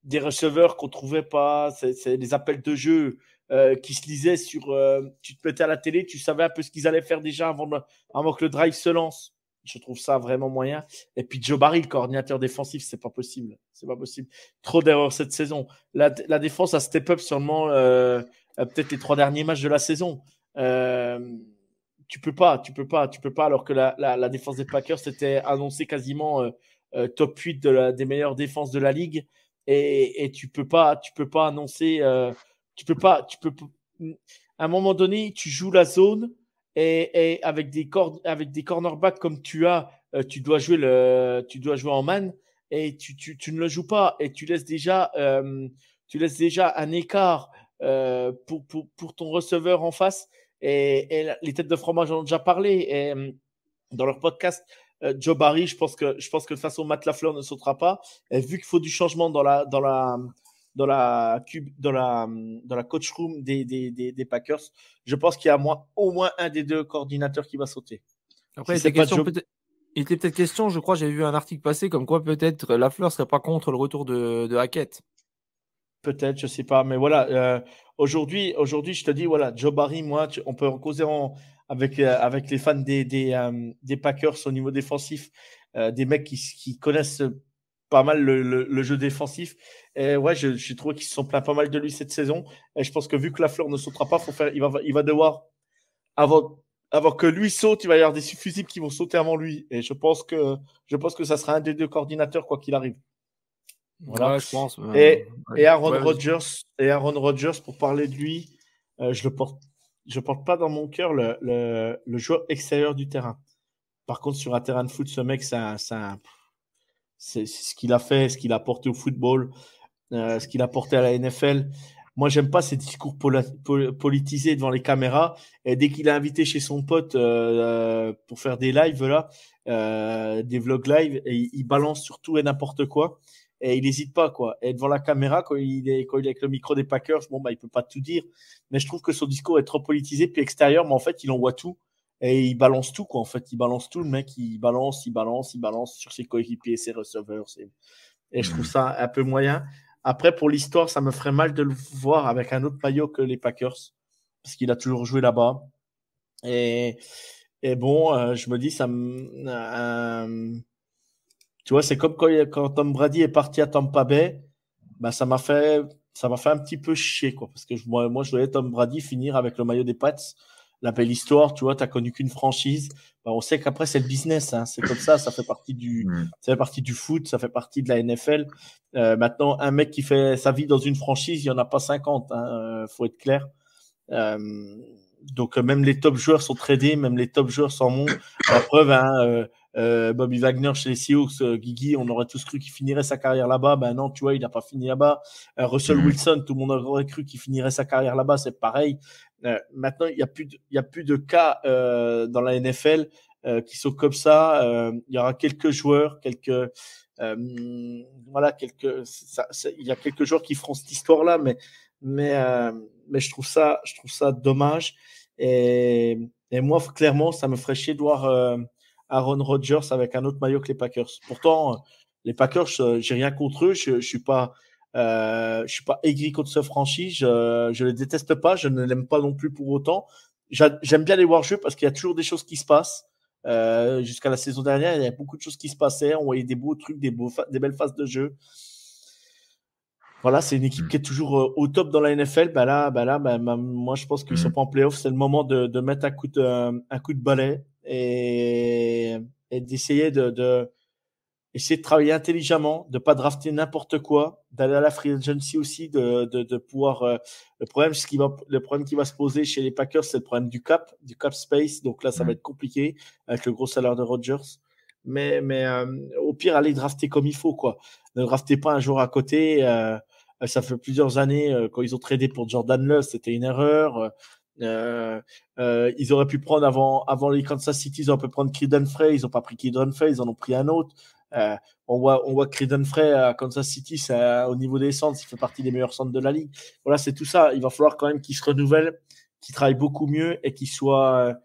des receveurs qu'on trouvait pas, c'est des appels de jeu qui se lisaient sur. Tu te mettais à la télé, tu savais un peu ce qu'ils allaient faire déjà avant que le drive se lance. Je trouve ça vraiment moyen. Et puis Joe Barry, le coordinateur défensif, c'est pas possible. C'est pas possible. Trop d'erreurs cette saison. La défense a step up seulement peut-être les 3 derniers matchs de la saison. Tu peux pas. Alors que la défense des Packers c'était annoncé quasiment top 8 des meilleures défenses de la ligue. Et tu peux pas annoncer. À un moment donné, tu joues la zone et avec des cornerbacks comme tu as, tu dois jouer en man et tu ne le joues pas et tu laisses déjà un écart pour ton receveur en face. Et les têtes de fromage en ont déjà parlé dans leur podcast. Joe Barry, je pense que de toute façon Matt Lafleur ne sautera pas. Et vu qu'il faut du changement dans la coach room des Packers, je pense qu'il y a au moins un des deux coordinateurs qui va sauter. Après, il était peut-être question, je crois, j'ai vu un article passer comme quoi peut-être Lafleur serait pas contre le retour de Hackett. Peut-être, je sais pas, mais voilà. Aujourd'hui, je te dis, voilà, Joe Barry, moi, on peut en causer avec les fans des Packers au niveau défensif, des mecs qui connaissent pas mal le jeu défensif. Et ouais, j'ai trouvé qu'ils se sont plaints pas mal de lui cette saison. Et je pense que vu que Lafleur ne sautera pas, il va devoir, avant que lui saute, il va y avoir des fusibles qui vont sauter avant lui. Et je pense que ça sera un des deux coordinateurs, quoi qu'il arrive. Voilà. Ouais, je pense. Et Aaron Rodgers, pour parler de lui, je porte pas dans mon cœur le joueur extérieur du terrain. Par contre, sur un terrain de foot, ce mec, c'est ce qu'il a fait, ce qu'il a apporté au football, ce qu'il a apporté à la NFL. Moi, j'aime pas ces discours politisés devant les caméras. Et dès qu'il est invité chez son pote pour faire des lives là, des vlogs live, et il balance sur tout et n'importe quoi. Et il n'hésite pas, quoi. Et devant la caméra, quand il est avec le micro des Packers, bon, bah, il peut pas tout dire. Mais je trouve que son discours est trop politisé. Puis extérieur, mais en fait, il envoie tout. Et il balance tout, quoi. En fait, il balance tout. Le mec, il balance sur ses coéquipiers, ses receveurs. Et je trouve ça un peu moyen. Après, pour l'histoire, ça me ferait mal de le voir avec un autre maillot que les Packers. Parce qu'il a toujours joué là-bas. Et bon, je me dis, tu vois, c'est comme quand Tom Brady est parti à Tampa Bay, bah, ça m'a fait un petit peu chier, quoi. Parce que moi, je voyais Tom Brady finir avec le maillot des Pats. La belle histoire, tu vois, t'as connu qu'une franchise. Bah, on sait qu'après, c'est le business, hein. C'est comme ça fait partie du foot, ça fait partie de la NFL. Maintenant, un mec qui fait sa vie dans une franchise, il y en a pas 50, hein, faut être clair. Donc, même les top joueurs sont tradés, même les top joueurs s'en vont. La preuve, hein, Bobby Wagner chez les Seahawks, Guigui, on aurait tous cru qu'il finirait sa carrière là-bas. Ben non, tu vois, il n'a pas fini là-bas. Russell Wilson, tout le monde aurait cru qu'il finirait sa carrière là-bas, c'est pareil. Maintenant, il y a plus de cas dans la NFL qui sont comme ça. Il y aura quelques joueurs, il y a quelques joueurs qui feront cette histoire-là, mais je trouve ça dommage. Et moi, clairement, ça me ferait chier de voir Aaron Rodgers avec un autre maillot que les Packers. Pourtant, les Packers, j'ai rien contre eux. Je suis pas aigri contre ce franchise. Je les déteste pas. Je ne l'aime pas non plus pour autant. J'aime bien les voir jouer parce qu'il y a toujours des choses qui se passent. Jusqu'à la saison dernière, il y a beaucoup de choses qui se passaient. On voyait des beaux trucs, des belles phases de jeu. Voilà, c'est une équipe qui est toujours au top dans la NFL. Moi, je pense qu'ils sont pas en playoff. C'est le moment de mettre un coup de balai et d'essayer essayer de travailler intelligemment, de pas drafter n'importe quoi, d'aller à la free agency aussi, de pouvoir. Le problème qui va se poser chez les Packers, c'est le problème du cap space. Donc là, ça va être compliqué avec le gros salaire de Rodgers. Mais au pire, allez drafter comme il faut, quoi. Ne draftez pas un joueur à côté. Ça fait plusieurs années quand ils ont tradé pour Jordan Love, c'était une erreur. Ils auraient pu prendre avant les Kansas City, ils auraient pu prendre Creedon Frey, ils n'ont pas pris Creedon Frey, ils en ont pris un autre. On voit Creedon Frey à Kansas City, au niveau des centres, il fait partie des meilleurs centres de la ligue. Voilà, c'est tout ça. Il va falloir quand même qu'il se renouvelle, qu'il travaille beaucoup mieux et qu'il soit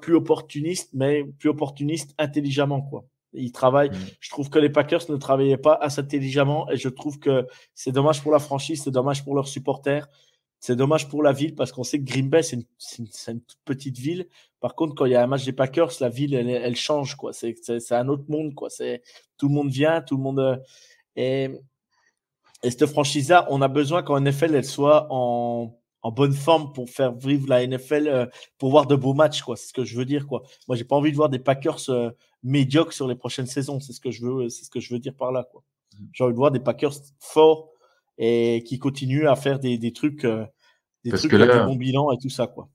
plus opportuniste, mais plus opportuniste intelligemment, quoi. Il travaille. Je trouve que les Packers ne travaillaient pas assez intelligemment et je trouve que c'est dommage pour la franchise, c'est dommage pour leurs supporters, c'est dommage pour la ville parce qu'on sait que Green Bay, c'est une toute petite ville. Par contre, quand il y a un match des Packers, la ville, elle change, quoi. C'est un autre monde, quoi. Tout le monde vient, tout le monde, et cette franchise-là, on a besoin qu'en NFL, elle soit en bonne forme pour faire vivre la NFL, pour voir de beaux matchs, quoi. C'est ce que je veux dire, quoi. Moi, j'ai pas envie de voir des Packers médiocres sur les prochaines saisons. C'est ce que je veux dire par là, quoi. J'ai envie de voir des Packers forts et qui continuent à faire des trucs, avec du bon bilan et tout ça, quoi.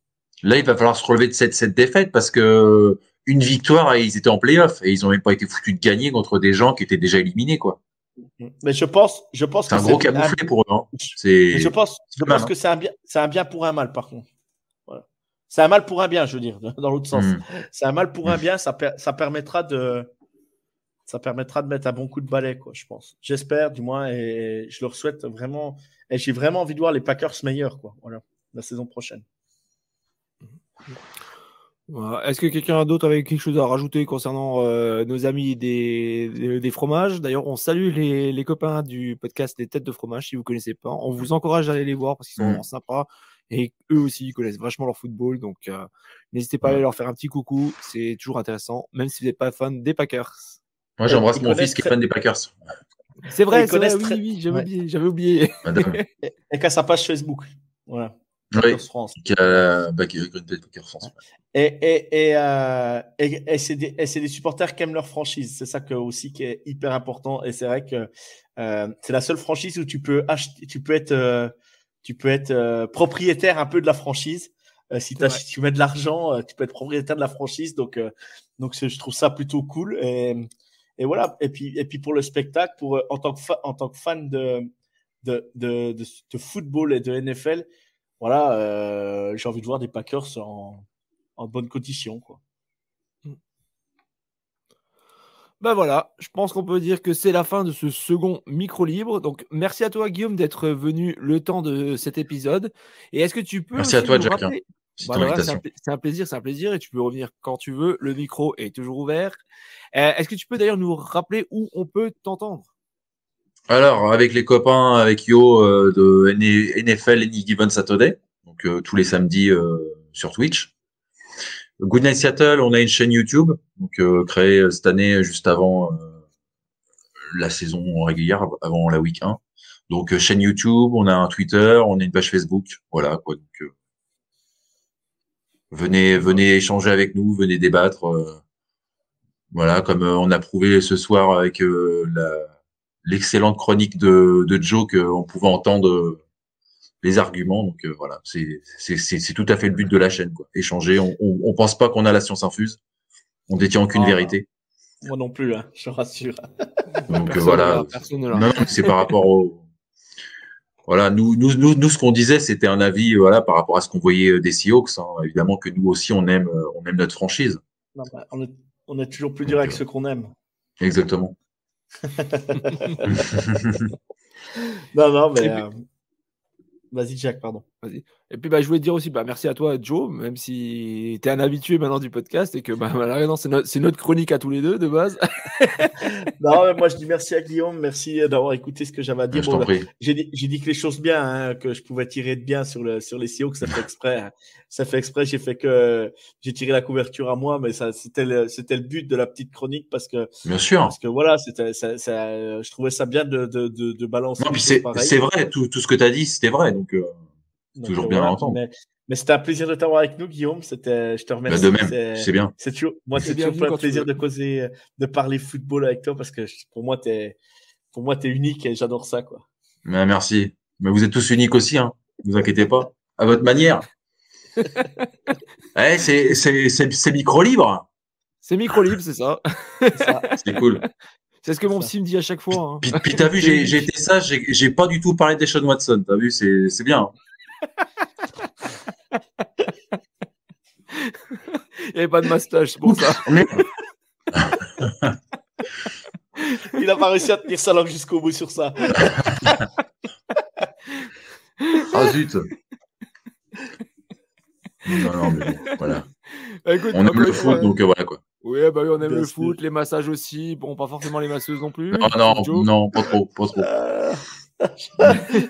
Là, il va falloir se relever de cette défaite parce que une victoire, ils étaient en play-off et ils ont même pas été foutus de gagner contre des gens qui étaient déjà éliminés, quoi. Mais je pense c'est que un gros camouflet pour eux. Hein. Je pense que c'est un bien pour un mal, par contre. Voilà. C'est un mal pour un bien, je veux dire, dans l'autre sens. C'est un mal pour un bien, ça permettra de mettre un bon coup de balai, quoi, je pense. J'espère, du moins, et je leur souhaite vraiment. Et j'ai vraiment envie de voir les Packers meilleurs, quoi. Voilà, la saison prochaine. Est-ce que quelqu'un d'autre avait quelque chose à rajouter concernant nos amis des fromages? D'ailleurs, on salue les copains du podcast Les Têtes de Fromage. Si vous ne connaissez pas, on vous encourage à aller les voir parce qu'ils sont vraiment sympas et eux aussi, ils connaissent vachement leur football. Donc, n'hésitez pas à aller leur faire un petit coucou. C'est toujours intéressant, même si vous n'êtes pas fan des Packers. Moi, j'embrasse mon fils qui est fan des Packers. C'est vrai, oui, j'avais oublié. Et qu'à sa page Facebook. Voilà. Oui, France. Packers France. Et c'est des supporters qui aiment leur franchise. C'est ça aussi qui est hyper important. Et c'est vrai que c'est la seule franchise où tu peux être propriétaire un peu de la franchise. Si tu mets de l'argent, tu peux être propriétaire de la franchise. Donc je trouve ça plutôt cool. Et voilà. Et puis pour le spectacle, en tant que fan de football et de NFL. Voilà, j'ai envie de voir des Packers en bonne condition, quoi. Ben voilà, je pense qu'on peut dire que c'est la fin de ce second micro libre. Donc, merci à toi, Guillaume, d'être venu le temps de cet épisode. Et est-ce que tu peux merci à toi, Jack. C'est un plaisir et tu peux revenir quand tu veux. Le micro est toujours ouvert. Est-ce que tu peux d'ailleurs nous rappeler où on peut t'entendre? Alors, avec les copains, avec Yo de NFL Any Given Saturday, donc tous les samedis sur Twitch. Good Night Seattle, on a une chaîne YouTube, donc créée cette année juste avant la saison régulière, avant la week 1. Donc chaîne YouTube, on a un Twitter, on a une page Facebook, voilà quoi. Donc venez échanger avec nous, venez débattre. Voilà, comme on a prouvé ce soir avec l'excellente chronique de Joe qu'on pouvait entendre les arguments. Donc voilà, c'est tout à fait le but de la chaîne, quoi. Échanger. On pense pas qu'on a la science infuse. On détient aucune vérité. Moi non plus, hein, je te rassure. Donc voilà. Personne là. Non, c'est par rapport au. Voilà, nous, ce qu'on disait, c'était un avis, voilà, par rapport à ce qu'on voyait des Seahawks. Hein. Évidemment que nous aussi, on aime notre franchise. Non, bah, on est toujours plus dur avec ceux qu'on aime. Exactement. Non, mais vas-y, Jack, pardon. Vas-y. Et puis, je voulais te dire aussi, merci à toi, Joe, même si tu es un habitué maintenant du podcast et que non, c'est notre chronique à tous les deux de base. Non, mais moi, je dis merci à Guillaume, merci d'avoir écouté ce que j'avais à dire. Je t'en prie. J'ai dit que les choses bien, hein, que je pouvais tirer de bien sur les Seahawks, ça fait exprès. Hein. Ça fait exprès, j'ai tiré la couverture à moi, mais c'était le but de la petite chronique parce que. Bien sûr. Parce que voilà, je trouvais ça bien de balancer. Non, puis c'est vrai, tout ce que tu as dit, c'était vrai, donc toujours bien à entendre. Mais c'était un plaisir de t'avoir avec nous, Guillaume. Je te remercie. De même, c'est bien. C'est toujours un plaisir de causer, de parler football avec toi parce que pour moi, t'es unique et j'adore ça, quoi. Mais merci. Mais vous êtes tous uniques aussi, hein. Ne vous inquiétez pas. À votre manière. C'est micro libre. C'est micro libre, c'est ça. C'est cool. C'est ce que mon psy me dit à chaque fois. Hein. Puis t'as vu, j'ai été sage, j'ai pas du tout parlé d'Eshaun Watson. T'as vu, c'est bien. Il n'y avait pas de mastage, c'est pour ça. Il n'a pas réussi à tenir sa langue jusqu'au bout sur ça. Ah zut. Non, mais bon, voilà. Écoute, on aime le foot, donc voilà quoi. Oui, on aime le foot, les massages aussi. Bon, pas forcément les masseuses non plus. Non, pas trop.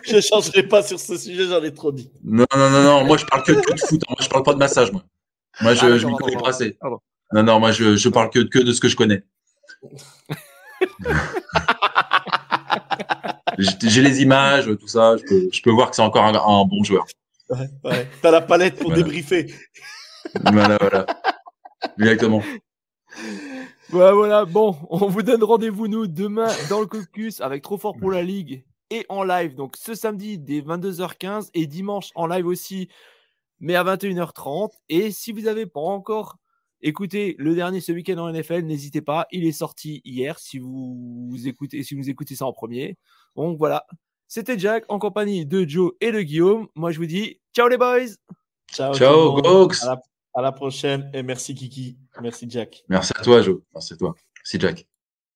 Je ne changerai pas sur ce sujet, j'en ai trop dit. Non. Moi, je parle que de foot. Moi, je parle pas de massage, moi. Moi, je m'y connais pas assez. Non, moi, je parle que de ce que je connais. J'ai les images, tout ça. Je peux voir que c'est encore un bon joueur. Ouais. T'as la palette pour débriefer. Voilà. Exactement. Voilà. Bon, on vous donne rendez-vous, nous, demain dans le caucus avec Trop Fort pour la Ligue et en live. Donc, ce samedi, dès 22h15 et dimanche en live aussi, mais à 21h30. Et si vous n'avez pas encore écouté le dernier ce week-end en NFL, n'hésitez pas. Il est sorti hier si vous écoutez ça en premier. Donc, voilà. C'était Jack en compagnie de Joe et de Guillaume. Moi, je vous dis ciao les boys. Ciao Gox. À la prochaine et merci Kiki. Merci Jack. Merci à toi Joe. Merci à toi. Merci Jack.